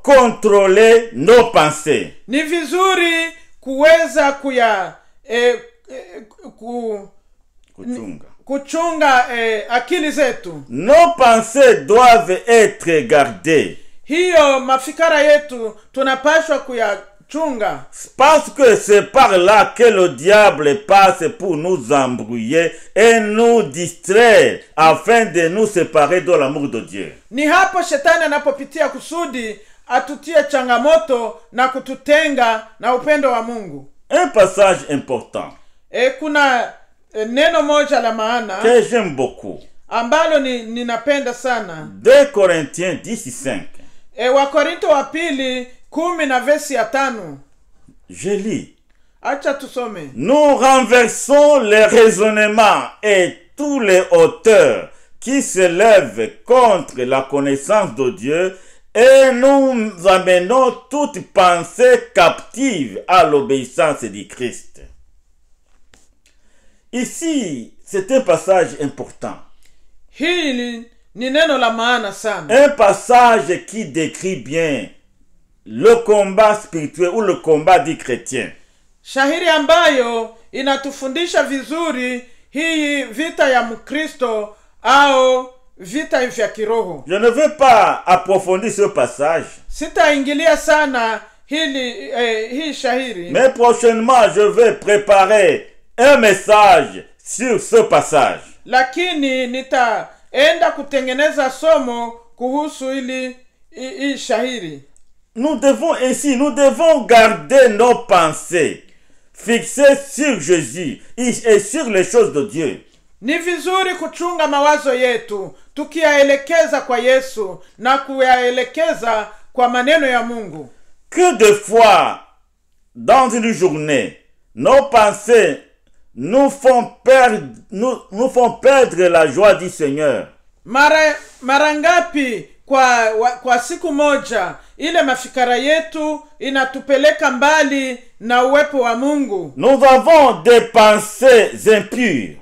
contrôler nos pensées. Ni vizuri kuweza kuchunga akili zetu. Nos pensées doivent être gardées. Hiyo mafikara yetu tunapaswa kuyachunga. Parce que c'est par là que le diable passe pour nous embrouiller et nous distraire afin de nous séparer de l'amour de Dieu. Ni hapo shetani anapopitia kusudi atutie changamoto na kututenga na upendo wa Mungu. Un passage important kuna neno moja la maana que j'aime beaucoup, ambalo ninapenda sana. 2 Corinthiens 10:5. Wakorinto wa pili 10 na verse ya 5. Je lis. Acha tusome. Nous renversons les raisonnements et tous les hauteurs qui se lèvent contre la connaissance de Dieu et nous amenons toute pensée captive à l'obéissance du Christ. Ici, c'est un passage important. Hili ni neno la maana sana. Un passage qui décrit bien le combat spirituel ou le combat du chrétien. Shahiri ambayo inatufundisha vizuri hii vita ya Mkristo au vita vya kiroho. Je ne veux pas approfondir ce passage. Sitaingilia sana hii shahiri. Mais prochainement, je vais préparer un message sur ce passage. lakini nitaenda kutengeneza somo kuhusu hii shahiri. Nous devons garder nos pensées fixées sur Jésus et sur les choses de Dieu. Ni vizuri kuchunga mawazo yetu tukiyaelekeza kwa Yesu na kuyaelekeza kwa maneno ya Mungu. Que de fois dans une journée nos pensées nous font perdre la joie du Seigneur. Mara ngapi kwa siku moja ile mafikara yetu inatupeleka mbali na uwepo wa Mungu. Nous avons des pensées impures.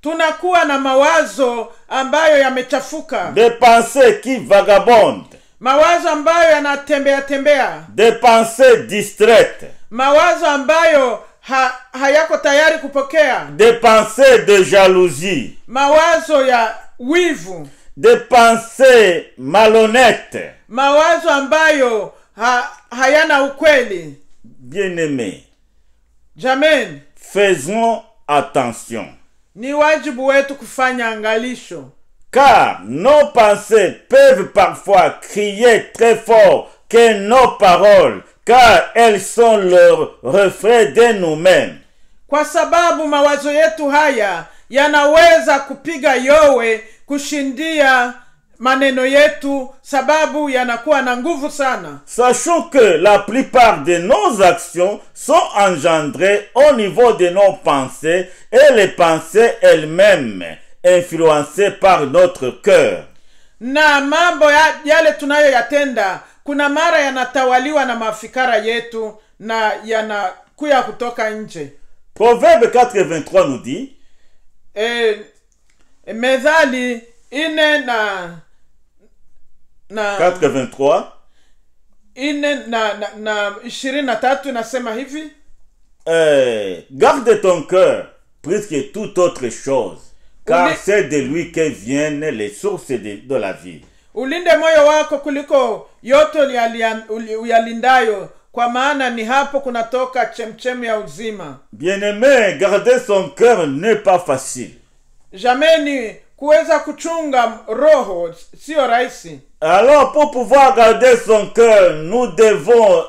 Tunakuwa na mawazo ambayo yamechafuka. Des pensées qui vagabondent. Mawazo ambayo yanatembea. Des pensées distraites. Mawazo ambayo hayako tayari kupokea. Des pensées de jalousie. Mawazo ya wivu. Des pensées malhonnêtes. Mawazo ambayo hayana ukweli. Bien-aimés, Jamen, faisons attention. Ni wajibu wetu kufanya angalisho. Car nos pensées peuvent parfois crier très fort que nos paroles, car elles sont le reflet de nous-mêmes. Kwa sababu mawazo yetu haya yanaweza kupiga yowe kushindia maneno yetu, sababu yanakuwa na nguvu sana. Sachons que la plupart de nos actions sont engendrées au niveau de nos pensées et les pensées elles-mêmes influencées par notre cœur. Na mambo yale tunayoyatenda kuna mara yanatawaliwa na mafikara yetu na yanakuya kutoka nje. Proverbe 4:23 nous dit, Methali 4 na 4:23 na 23 nasema hivi, garde ton cœur plus que toute autre chose, car c'est de lui que viennent les sources de la vie. Ulinde moyo wako kuliko yote uyalindayo, kwa maana ni hapo kunatoka chemchemi ya uzima. Bien-aimé, garder son cœur n'est pas facile. Jameni, kuweza kuchunga roho sio rahisi. Alors pour pouvoir garder son cœur, nous devons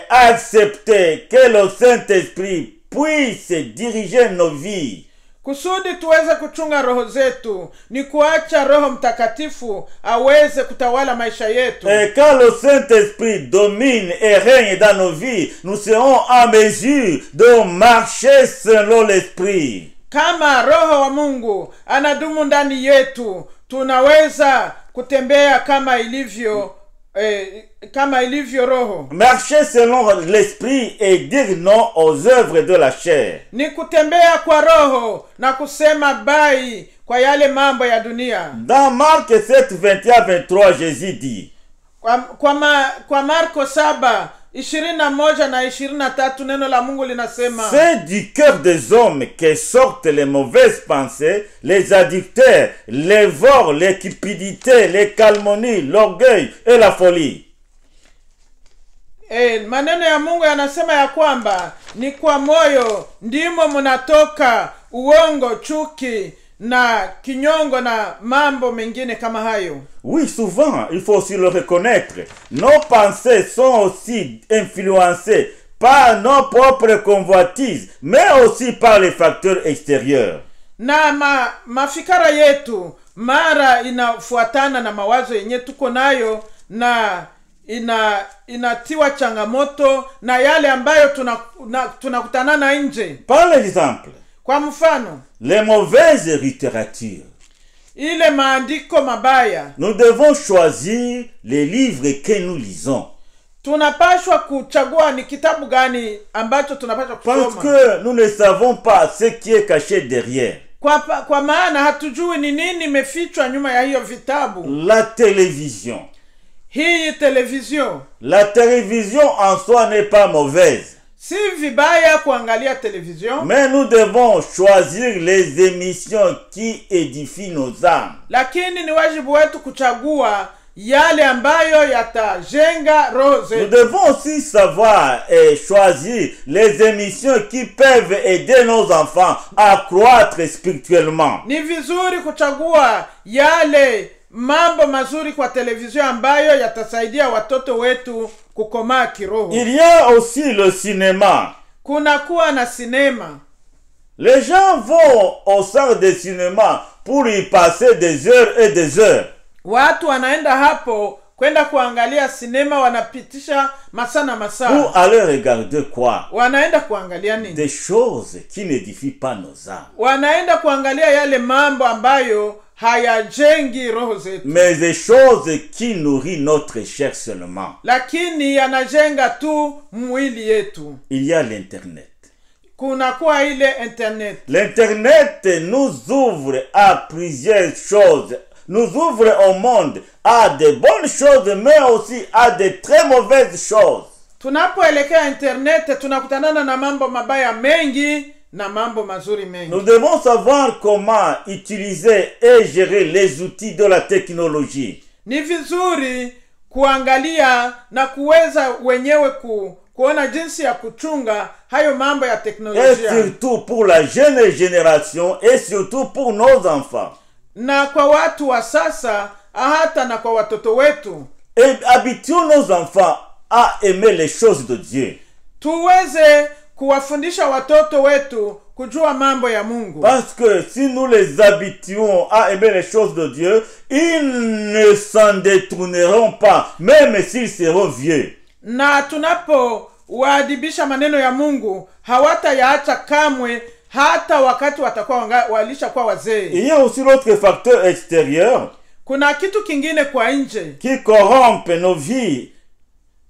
accepter que le Saint-Esprit puisse diriger nos vies. Kusudi tuweze kuchunga roho zetu ni kuacha Roho Mtakatifu aweze kutawala maisha yetu. Et quand le Saint-Esprit domine et règne dans nos vies, nous serons en mesure de marcher selon l'Esprit. Kama Roho wa Mungu anadumu ndani yetu, tunaweza kutembea kama ilivyo Roho. Marcher selon l'Esprit et dire non aux œuvres de la chair. Ni kutembea kwa Roho na kusema bai kwa yale mambo ya dunia. Dans Marc 7:21-23, Jésus dit, kwa Marko 7:21 na 23 neno la Mungu linasema, c'est du cœur des hommes que sortent les mauvaises pensées, les adultères, les vols, les cupidités, les calomnies, l'orgueil et la folie. Maneno ya Mungu yanasema ya kwamba ni kwa moyo ndimo mnatoka uongo, chuki na kinyongo na mambo mengine kama hayo. Oui, souvent, il faut aussi le reconnaître. Nos pensées sont aussi influencées par nos propres convoitises, mais aussi par les facteurs extérieurs. Na mafikara yetu mara inafuatana na mawazo yenye tuko nayo, na inatiwa changamoto na yale ambayo tunakutana na nje. Par exemple, kwa mfano, les mauvaises littératures. Ile maandiko mabaya. Nous devons choisir les livres que nous lisons. Tunapaswa kuchagua ni kitabu gani ambacho tunapaswa kusoma. Parce que nous ne savons pas ce qui est caché derrière. Kwa maana hatujui ni nini imefichwa nyuma ya hiyo vitabu. La télévision. Hii television. La télévision en soi n'est pas mauvaise. Si vibaya kuangalia television. Mais nous devons choisir les émissions qui édifient nos âmes. Lakini ni wajibu wetu kuchagua yale ambayo yatajenga roho Nous zetu. devons aussi savoir et choisir les émissions qui peuvent aider nos enfants à croître spirituellement. Ni vizuri kuchagua yale mambo mazuri kwa televizio ambayo yatasaidia watoto wetu kukomaa kiroho. Il y a aussi le cinéma. Kuna kuwa na sinema. Les gens vont au centre de cinéma pour y passer des heures et des heures. Watu wanaenda hapo kwenda kuangalia sinema, wanapitisha masaa na masaa. Pour aller regarder quoi? Wanaenda kuangalia nini? Des choses qui n'édifient pas nos âmes. Wanaenda kuangalia yale mambo ambayo hayajengi roho zetu, Mais des choses qui nourrissent notre chair seulement. lakini yanajenga tu mwili yetu. Il y a l'Internet. Kuna kuwa ile internet. L'Internet nous ouvre à plusieurs choses. Nous ouvre au monde à de bonnes choses, mais aussi à de très mauvaises choses. Tunapoelekea internet tunakutanana na mambo mabaya mengi na mambo mazuri mengi. Nous devons savoir comment utiliser et gérer les outils de la technologie. Ni vizuri kuangalia na kuweza wenyewe kuona jinsi ya kuchunga hayo mambo ya Et teknolojia. surtout pour la jeune génération et surtout pour nos enfants. Na kwa watu wa sasa hata na kwa watoto wetu. Et habituons nos enfants à aimer les choses de Dieu. Tuweze kuwafundisha watoto wetu kujua mambo ya Mungu. Parce que si nous les habituons à aimer les choses de Dieu, ils ne s'en détourneront pas, même s'ils seront vieux. Na tunapo waadibisha maneno ya Mungu, hawatayaacha kamwe hata wakati watakuwa walishakuwa wazee. Il y a aussi l'autre facteur extérieur Kuna kitu kingine kwa nje qui corrompt nos vies.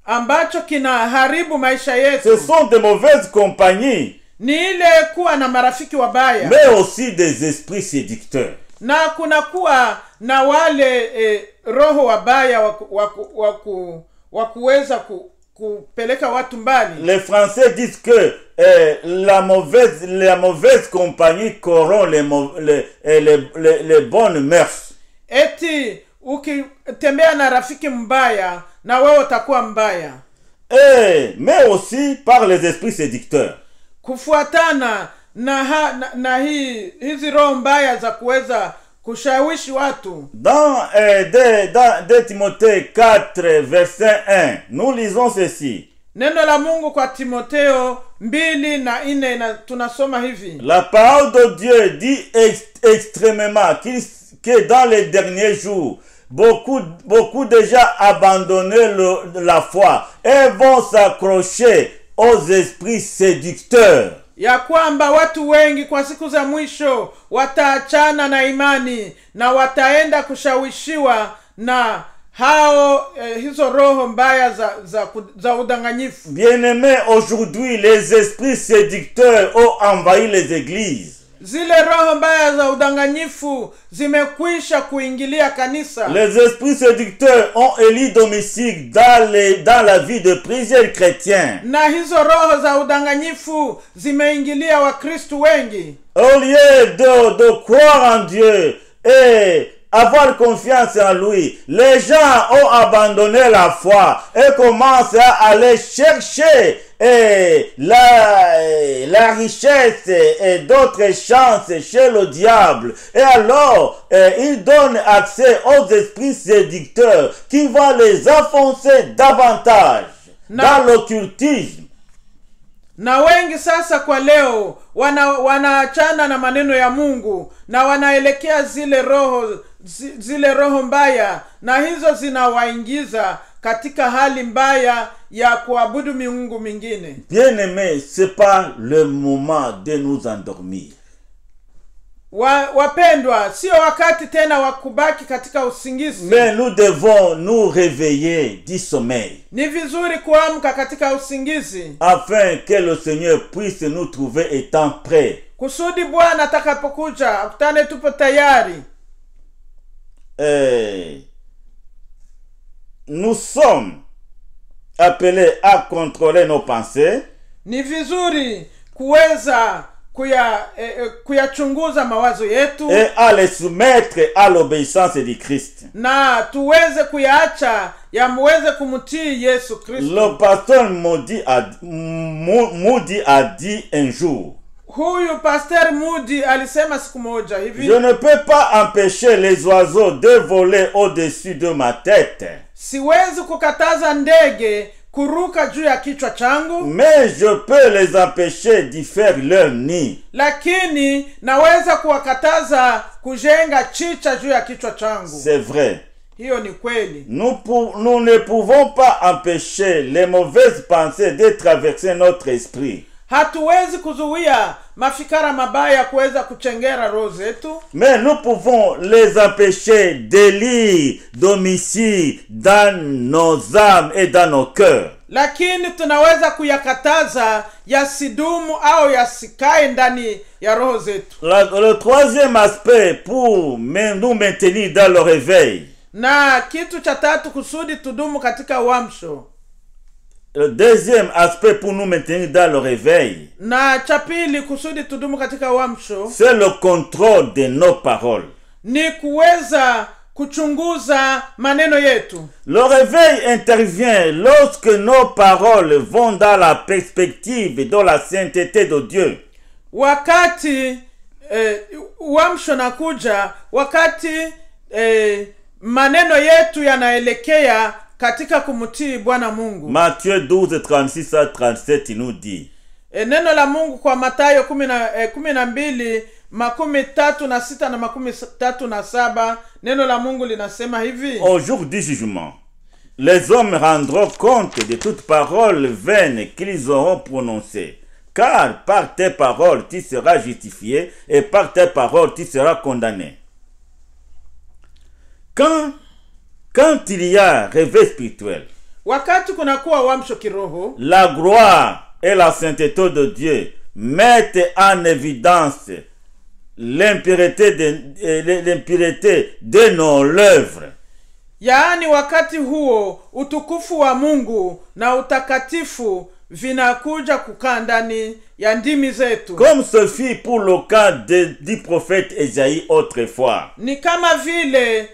ambacho kinaharibu maisha yetu. Ce sont de mauvaises compagnies, Ni ile kuwa na marafiki wabaya. mais aussi des esprits séducteurs. Na kuna kuwa na wale roho wabaya wa kuweza kupeleka watu mbali. Les Français disent que la mauvaise compagnie corrompt les bonnes mœurs. Eti ukitembea na rafiki mbaya na wewe utakuwa mbaya. Mais aussi par les esprits séducteurs. Kufuatana na hizi roho mbaya za kuweza kushawishi watu. Dans 2 Timothée 4 verset 1, nous lisons ceci. Neno la Mungu kwa Timotheo 2:4 na tunasoma hivi. La parole de Dieu dit extrêmement que dans les derniers jours, beaucoup déjà abandonné la foi et vont s'accrocher aux esprits séducteurs. Ya kwamba watu wengi kwa siku za mwisho wataachana na imani na wataenda kushawishiwa na hao hizo roho mbaya za udanganyifu. Bien-aimés, aujourd'hui les esprits séducteurs ont envahi les églises. Zile roho mbaya za udanganyifu zimekwisha kuingilia kanisa. Les esprits séducteurs ont élu domicile dans la vie de plusieurs chrétiens. Na hizo roho za udanganyifu zimeingilia Wakristo wengi. Au lieu de croire en Dieu et avoir confiance en lui, les gens ont abandonné la foi et commencent à aller chercher la richesse et d'autres chances chez le diable. Et alors, ils donnent accès aux esprits séducteurs qui vont les enfoncer davantage dans l'occultisme. Na wengi sasa kwa leo wanaachana na maneno ya Mungu na wanaelekea zile roho mbaya, na hizo zinawaingiza katika hali mbaya ya kuabudu miungu mingine. Bien-aimés, c'est pas le moment de nous endormir. Wapendwa, sio wakati tena wa kubaki katika usingizi. Mais nous devons nous réveiller du sommeil. Ni vizuri kuamka katika usingizi afin que le Seigneur puisse nous trouver étant prêts. kusudi Bwana atakapokuja akutane tupo tayari. Nous sommes appelés à contrôler nos pensées. Ni vizuri kuweza kuyachunguza mawazo yetu et à les soumettre à l'obéissance du Christ. na tuweze kuyaacha yamweze kumtii Yesu Kristo. Le pasteur Moody a dit un jour, Huyu Pastor Moody alisema siku moja hivi, je ne peux pas empêcher les oiseaux de voler au-dessus de ma tête, siwezi kukataza ndege kuruka juu ya kichwa changu, mais je peux les empêcher d'y faire leur nid. lakini naweza kuwakataza kujenga chicha juu ya kichwa changu. C'est vrai. Hiyo ni kweli. Nous ne pouvons pas empêcher les mauvaises pensées de traverser notre esprit. Hatuwezi kuzuia mafikara mabaya kuweza kuchengera roho zetu, mais nous pouvons les empêcher d'élire domicile dans nos âmes et dans nos cœurs. lakini tunaweza kuyakataza yasidumu au yasikae ndani ya roho zetu. Le troisième aspect pour nous maintenir dans le réveil. Na kitu cha tatu kusudi tudumu katika uamsho. Le deuxième aspect pour nous maintenir dans le réveil, na cha pili kusudi tudumu katika uamsho, c'est le contrôle de nos paroles. ni kuweza kuchunguza maneno yetu. Le réveil intervient lorsque nos paroles vont dans la perspective et dans la sainteté de Dieu. Wakati uamsho nakuja wakati maneno yetu yanaelekea katika kumtii Bwana Mungu. Matthieu 12, 36 à 37, il nous dit, neno la Mungu kwa Mathayo 12 36 na 37, neno la Mungu linasema hivi: au jour du jugement, les hommes rendront compte de toute parole vaine qu'ils auront prononcée, car par tes paroles tu seras justifié et par tes paroles tu seras condamné. Quand il y a réveil spirituel, wakati kunakuwa uamsho kiroho, la gloire et la sainteté de Dieu mettent en évidence l'impureté de nos œuvres. yaani wakati huo utukufu wa Mungu na utakatifu vinakuja kukaa ndani ya ndimi zetu, comme ce fut pour le cas du prophète Esaïe autrefois. ni kama vile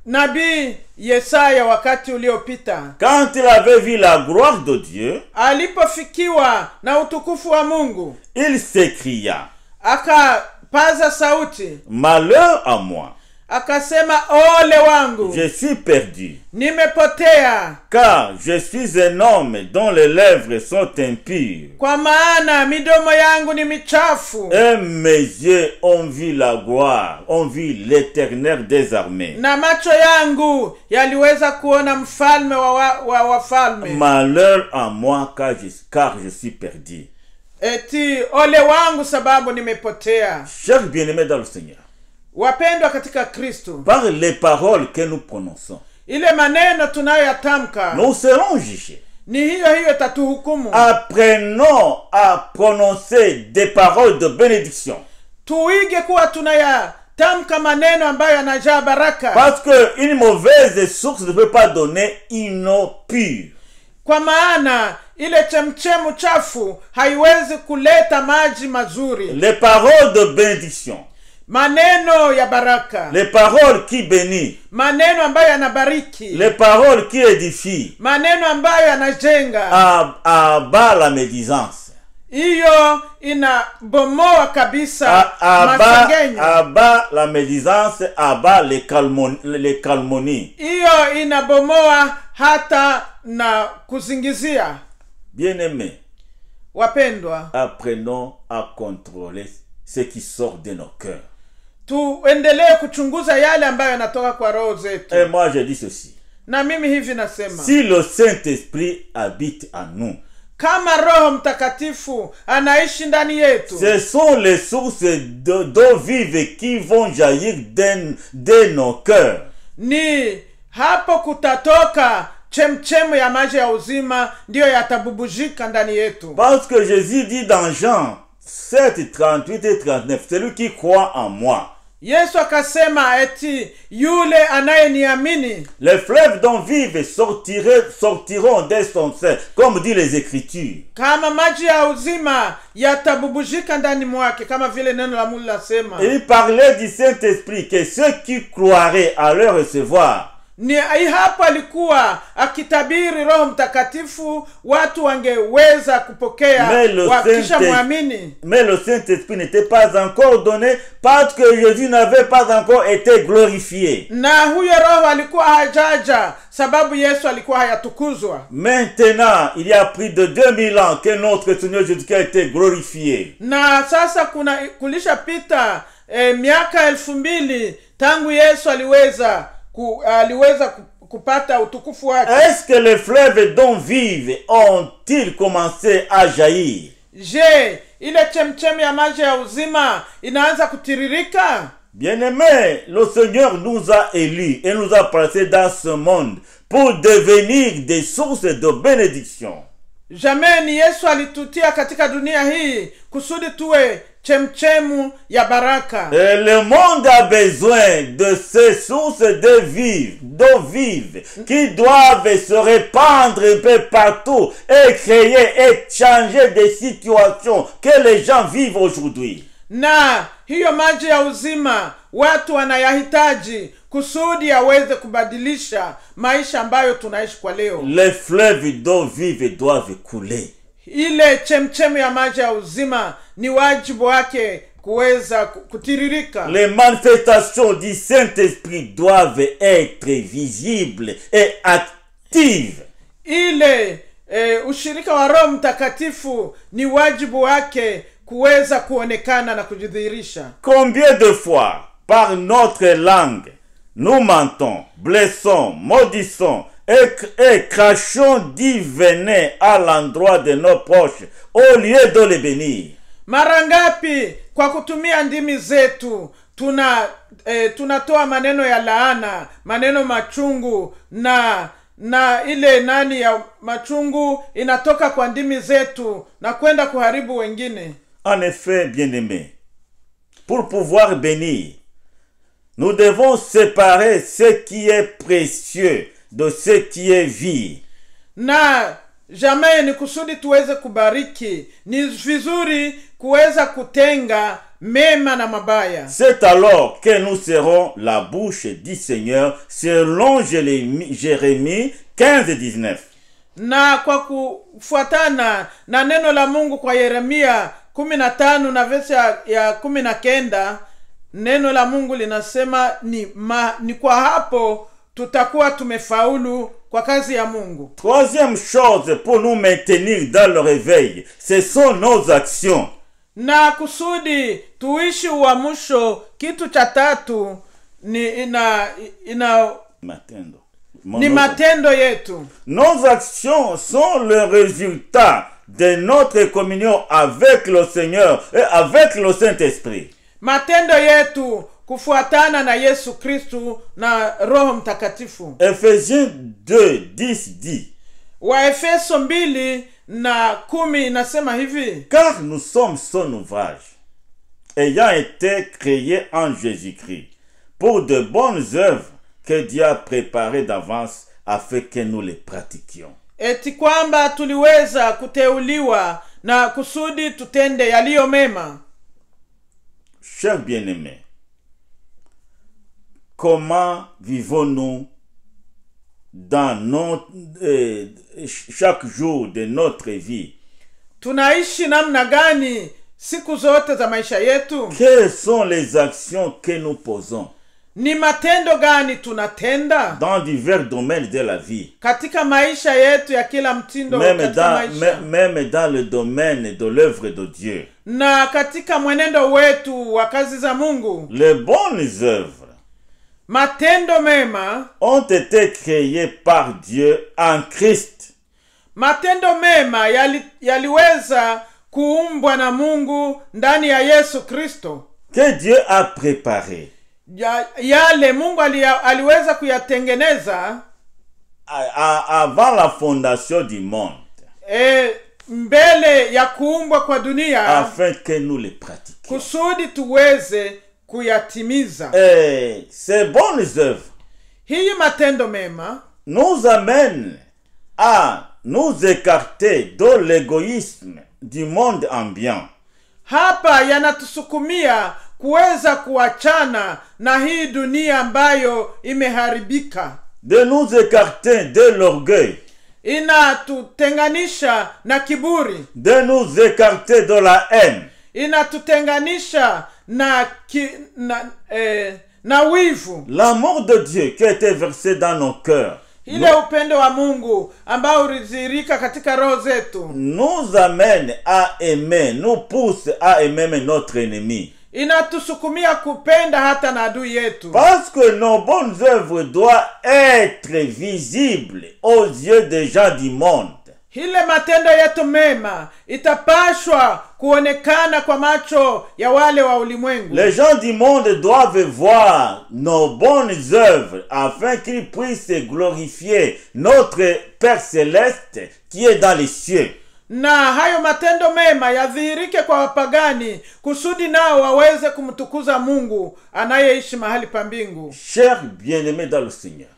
nabii Yesaya wakati uliopita, quand il avait vu la gloire de Dieu, alipofikiwa na utukufu wa Mungu, il s'écria, akapaza sauti, malheur à moi, akasema, ole wangu, je suis perdu, nimepotea, car je suis un homme dont les lèvres sont impures, kwa maana midomo yangu ni michafu, et mes yeux ont vu la gloire, ont vu l'Éternel des armées. na macho yangu yaliweza kuona mfalme wa wafalme. Malheur à moi, car je suis perdu. Eti ole wangu sababu nimepotea. Chers bien-aimés dans le Seigneur, Wapendwa katika Kristo, par les paroles que nous prononçons, ile maneno tunayoyatamka nous serons jugés. ni hiyo tatuhukumu. Apprenons à prononcer des paroles de bénédiction, Tuige kuwa tunayatamka maneno ambayo yanajaa baraka, parce que une mauvaise source ne peut pas donner une eau pure. kwa maana ile chemchemu chafu haiwezi kuleta maji mazuri. Les paroles de bénédiction, Maneno ya baraka, les paroles qui bénissent, maneno ambayo yanabariki, les paroles qui édifient, maneno ambayo yanajenga, abat la médisance, hiyo inabomoa kabisa masengenyo. abat la médisance, abat les calmonies. Hiyo inabomoa hata na kuzingizia. Bien-aimés, Wapendwa, apprenons à contrôler ce qui sort de nos cœurs. tuendelee kuchunguza yale ambayo yanatoka kwa roho zetu. Et moi je dis ceci, Na mimi hivi nasema, si le Saint-Esprit habite en nous, kama Roho Mtakatifu anaishi ndani yetu, ce sont les sources d'eau vive qui vont jaillir de nos cœurs. ni hapo kutatoka chemchemu ya maji ya uzima, ndiyo yatabubujika ndani yetu. Parce que Jésus dit dans Jean 7, 38 et 39, celui qui croit en moi, Yesu akasema eti yule anayeniamini, les fleuves d'eau vive sortiront de son sein, comme dit les Écritures. kama maji ya uzima yatabubujika ndani mwake, kama vile neno la Mungu linasema. Il parlait du Saint-Esprit, que ceux qui croiraient à le recevoir, Ni hapo alikuwa akitabiri Roho Mtakatifu, watu wangeweza kupokea wakisha muamini. mais le Saint-Esprit n'était pas encore donné parce que Jésus n'avait pas encore été glorifié. Na huyo Roho alikuwa hajaja sababu Yesu alikuwa hayatukuzwa. Maintenant, il y a plus de 2000 ans que notre Seigneur Jésus-Christ a été glorifié. Na sasa kulisha pita miaka 2000 tangu Yesu aliweza kupata utukufu wake. Est-ce que les fleuves d'eau vive ont-ils commencé à jaillir? Je, ile chemchemi ya maji ya uzima inaanza kutiririka? Bien-aimés, le Seigneur nous a élus et nous a placés dans ce monde pour devenir des sources de bénédiction. Jameni, Yesu alitutia katika dunia hii kusudi tuwe chemchemu ya baraka. Et le monde a besoin de ces sources d'eau vive qui doivent se répandre un peu partout et créer et changer des situations que les gens vivent aujourd'hui. Na hiyo maji ya uzima watu wanayahitaji kusudi yaweze kubadilisha maisha ambayo tunaishi kwa leo. Les fleuves d'eau vive doivent couler. Ile chemchemi ya maji ya uzima ni wajibu wake kuweza kutiririka. Les manifestations du Saint-Esprit doivent être visibles et actives. Ile ushirika wa Roho Mtakatifu ni wajibu wake kuweza kuonekana na kujidhihirisha. Combien de fois par notre langue nous mentons, blessons, maudissons et crachons du venin à l'endroit de nos proches au lieu de les bénir? Mara ngapi kwa kutumia ndimi zetu tunatoa maneno ya laana, maneno machungu, na ile nani ya machungu inatoka kwa ndimi zetu na kwenda kuharibu wengine. En effet, bien-aimés, pour pouvoir bénir, nous devons séparer ce qui est précieux de ce qui est vil. Na jamais ni kusudi tuweze kubariki, ni vizuri kuweza kutenga mema na mabaya. C'est alors que nous serons la bouche du Seigneur selon Jérémie 15:19. Na kwa kufuatana na neno la Mungu kwa Yeremia 15 na verse ya 19, neno la Mungu linasema ni kwa hapo tutakuwa tumefaulu kwa kazi ya Mungu. Troisième chose pour nous maintenir dans le réveil, ce sont nos actions. Na kusudi tuishi uamsho, kitu cha tatu ni matendo yetu. Nos actions sont le résultat de notre communion avec le Seigneur et avec le Saint-Esprit. Matendo yetu kufuatana na Yesu Kristu na Roho Mtakatifu. Ephésiens 2:10 dit, Waefeso 2:10 inasema hivi: car nous sommes son ouvrage, ayant été créés en Jésus-Christ pour de bonnes œuvres que Dieu a préparées d'avance afin que nous les pratiquions. Eti kwamba tuliweza kuteuliwa na kusudi tutende yaliyo mema. Chers bien-aimés, comment vivons-nous dans chaque jour de notre vie? Tunaishi namna gani siku zote za maisha yetu? Quelles sont les actions que nous posons? Ni matendo gani tunatenda dans divers domaines de la vie? Katika maisha yetu ya kila mtindo, même dans le domaine de l'œuvre de Dieu. Na katika mwenendo wetu wa kazi za Mungu. Les bonnes œuvres, matendo mema, ont été créées par Dieu en Christ. Matendo mema yaliweza kuumbwa na Mungu ndani ya Yesu Kristo. Que Dieu a préparé. Yale Mungu aliweza kuyatengeneza avant la fondation du monde. Mbele ya kuumbwa kwa dunia, afin que nous les pratiquions. Kusudi tuweze kuyatimiza. Et ces bonnes œuvres Hii matendo mema nous amènent à nous écarter de l'égoïsme du monde ambiant. hapa yanatusukumia kuweza kuachana na hii dunia ambayo imeharibika. De nous écarter de l'orgueil. Inatutenganisha na kiburi. De nous écarter de la haine. Inatutenganisha na wivu. L'amour de Dieu qui a été versé dans nos cœurs Ile upendo wa Mungu ambao ulizirika katika roho zetu nous amène à aimer, nous pousse à aimer notre ennemi. inatusukumia kupenda hata na adui yetu. Parce que nos bonnes œuvres doivent être visibles aux yeux des gens du monde. Hile matendo yetu mema itapashwa kuonekana kwa macho ya wale wa ulimwengu. Les gens du monde doivent voir nos bonnes œuvres afin qu'ils puissent glorifier notre Père Céleste qui est dans les cieux. Na hayo matendo mema yadhihirike kwa wapagani kusudi nao waweze kumtukuza Mungu anayeishi mahali pa mbingu. Chers bien-aimés dans le Seigneur,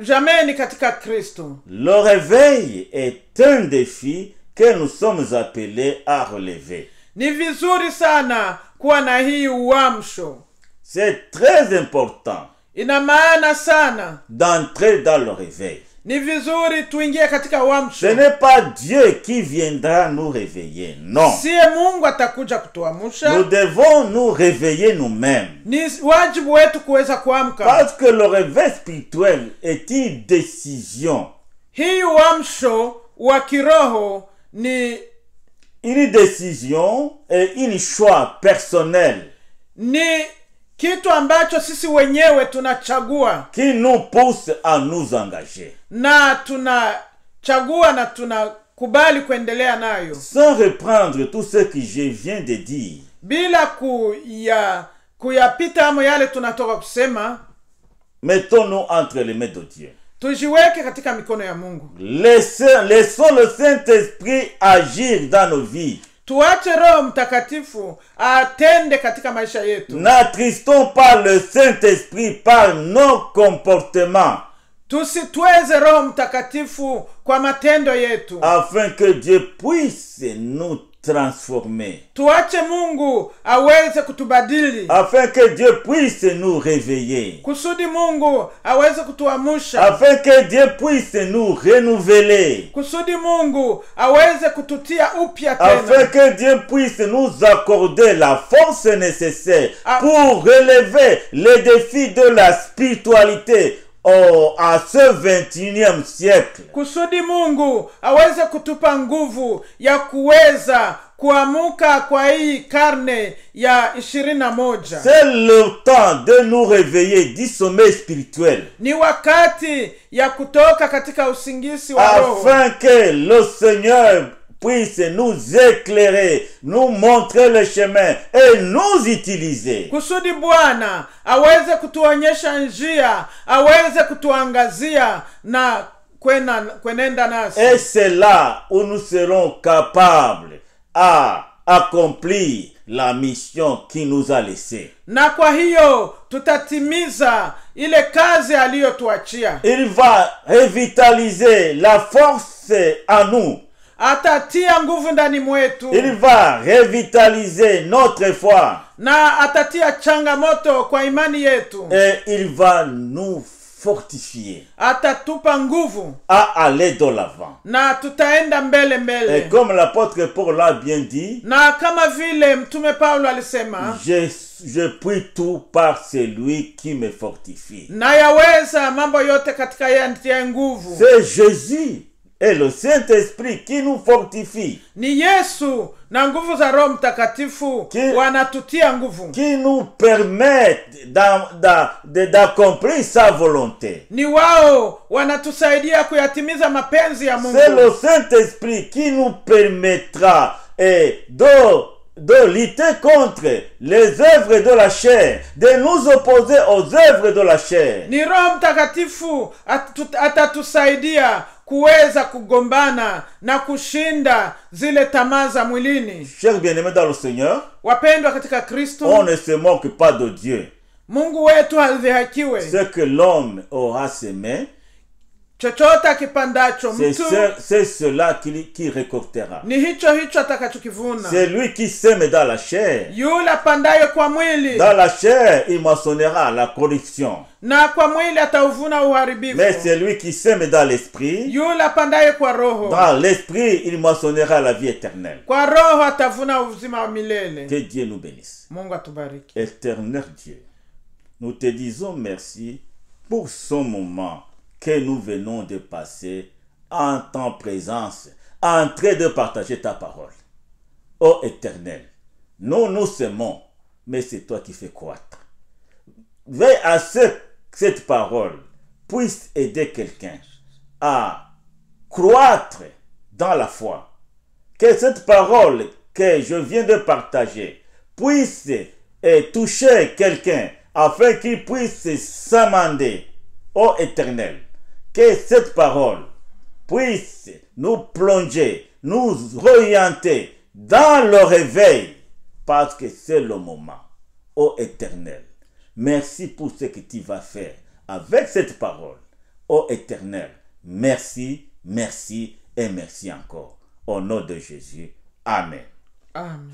Jameni katika Kristo, le réveil est un défi que nous sommes appelés à relever. ni vizuri sana kuwa na hii uamsho. C'est très important Ina maana sana d'entrer dans le réveil. ni vizuri tuingie katika uamsho. Ce n'est pas Dieu qui viendra nous réveiller, non. Siye Mungu atakuja kutuamsha. Nous devons nous réveiller nous-mêmes. Ni wajibu wetu kuweza kuamka. Parce que le réveil spirituel est une décision. Hii uamsho wa kiroho ni Une décision et un choix personnel ni kitu ambacho sisi wenyewe tunachagua qui nous pousse à nous engager. na tunachagua na tunakubali kuendelea nayo Sans reprendre tout ce que je viens de dire. bila kuyapita amo yale tunatoka kusema. Mettons-nous entre les mains de Dieu. Tujiweke katika mikono ya Mungu. Laissons le Saint-Esprit agir dans nos vies. Tuache Roho Mtakatifu atende katika maisha yetu. N'attristons pas le Saint-Esprit par nos comportements. Tusitweze Roho Mtakatifu kwa matendo yetu. Afin que Dieu puisse nous transformer. Tuache Mungu aweze kutubadili. Afin que Dieu puisse nous réveiller. Kusudi Mungu aweze kutuamsha. Afin que Dieu puisse nous renouveler. Kusudi Mungu aweze kututia upya tena. Afin que Dieu puisse nous accorder la force nécessaire pour relever les défis de la spiritualité à ce 21e siècle. Kusudi Mungu aweze kutupa nguvu ya kuweza kuamuka kwa hii karne ya 21. C'est le temps de nous réveiller du sommeil spirituel. Ni wakati ya kutoka katika usingizi wa roho. Afin que le Seigneur puisse nous éclairer, nous montrer le chemin et nous utiliser. Kusudi Bwana aweze kutuonyesha njia, aweze kutuangazia na kwenenda nasi. Et c'est là où nous serons capables à accomplir la mission qui nous a laissée. Na kwa hiyo tutatimiza ile kazi aliyotuachia. Il va revitaliser la force en nous. Atatia nguvu ndani mwetu. Il va revitaliser notre foi. Na atatia changamoto kwa imani yetu. Et il va nous fortifier. Atatupa nguvu à aller de l'avant. Na tutaenda mbele. Et comme l'apôtre Paul l'a bien dit, na kama vile mtume Paulo alisema, je prie tout par celui qui me fortifie. Na yaweza mambo yote katika yeye anitie nguvu. C'est Jésus et le Saint-Esprit qui nous fortifie. Ni Yesu na nguvu za Roho Mtakatifu wanatutia nguvu. Qui nous permettent d'accomplir sa volonté. Ni wao wanatusaidia kuyatimiza mapenzi ya Mungu. C'est le Saint-Esprit qui nous permettra de lutter contre les œuvres de la chair, de nous opposer aux œuvres de la chair. Ni Roho Mtakatifu atatusaidia kuweza kugombana na kushinda zile tamaa za mwilini. Chers bien-aimés dans le Seigneur, Wapendwa katika Kristo, on ne se moque pas de Dieu. Mungu wetu hadhihakiwe. Ce que l'homme aura semé, Chochote akipandacho mtu, c'est cela qui récoltera. ni hicho atakachokivuna. C'est lui qui sème dans la chair. Yule apandaye kwa mwili, Dans la chair, il moissonnera la corruption. na kwa mwili atauvuna uharibifu. Mais c'est lui qui sème dans l'esprit. Yule apandaye kwa roho, Dans l'esprit, il moissonnera la vie éternelle. kwa roho atavuna uzima wa milele. Que Dieu nous bénisse. Mungu atubariki. Éternel Dieu, nous te disons merci pour ce moment que nous venons de passer en ton présence, en train de partager ta parole. Ô Éternel, nous semons, mais c'est toi qui fais croître. Veille à ce que cette parole puisse aider quelqu'un à croître dans la foi. Que cette parole que je viens de partager puisse toucher quelqu'un afin qu'il puisse s'amender. Ô Éternel, que cette parole puisse nous plonger, nous orienter dans le réveil, parce que c'est le moment. Ô Éternel, merci pour ce que tu vas faire avec cette parole. Ô Éternel, merci, merci et merci encore. Au nom de Jésus. Amen. Amen.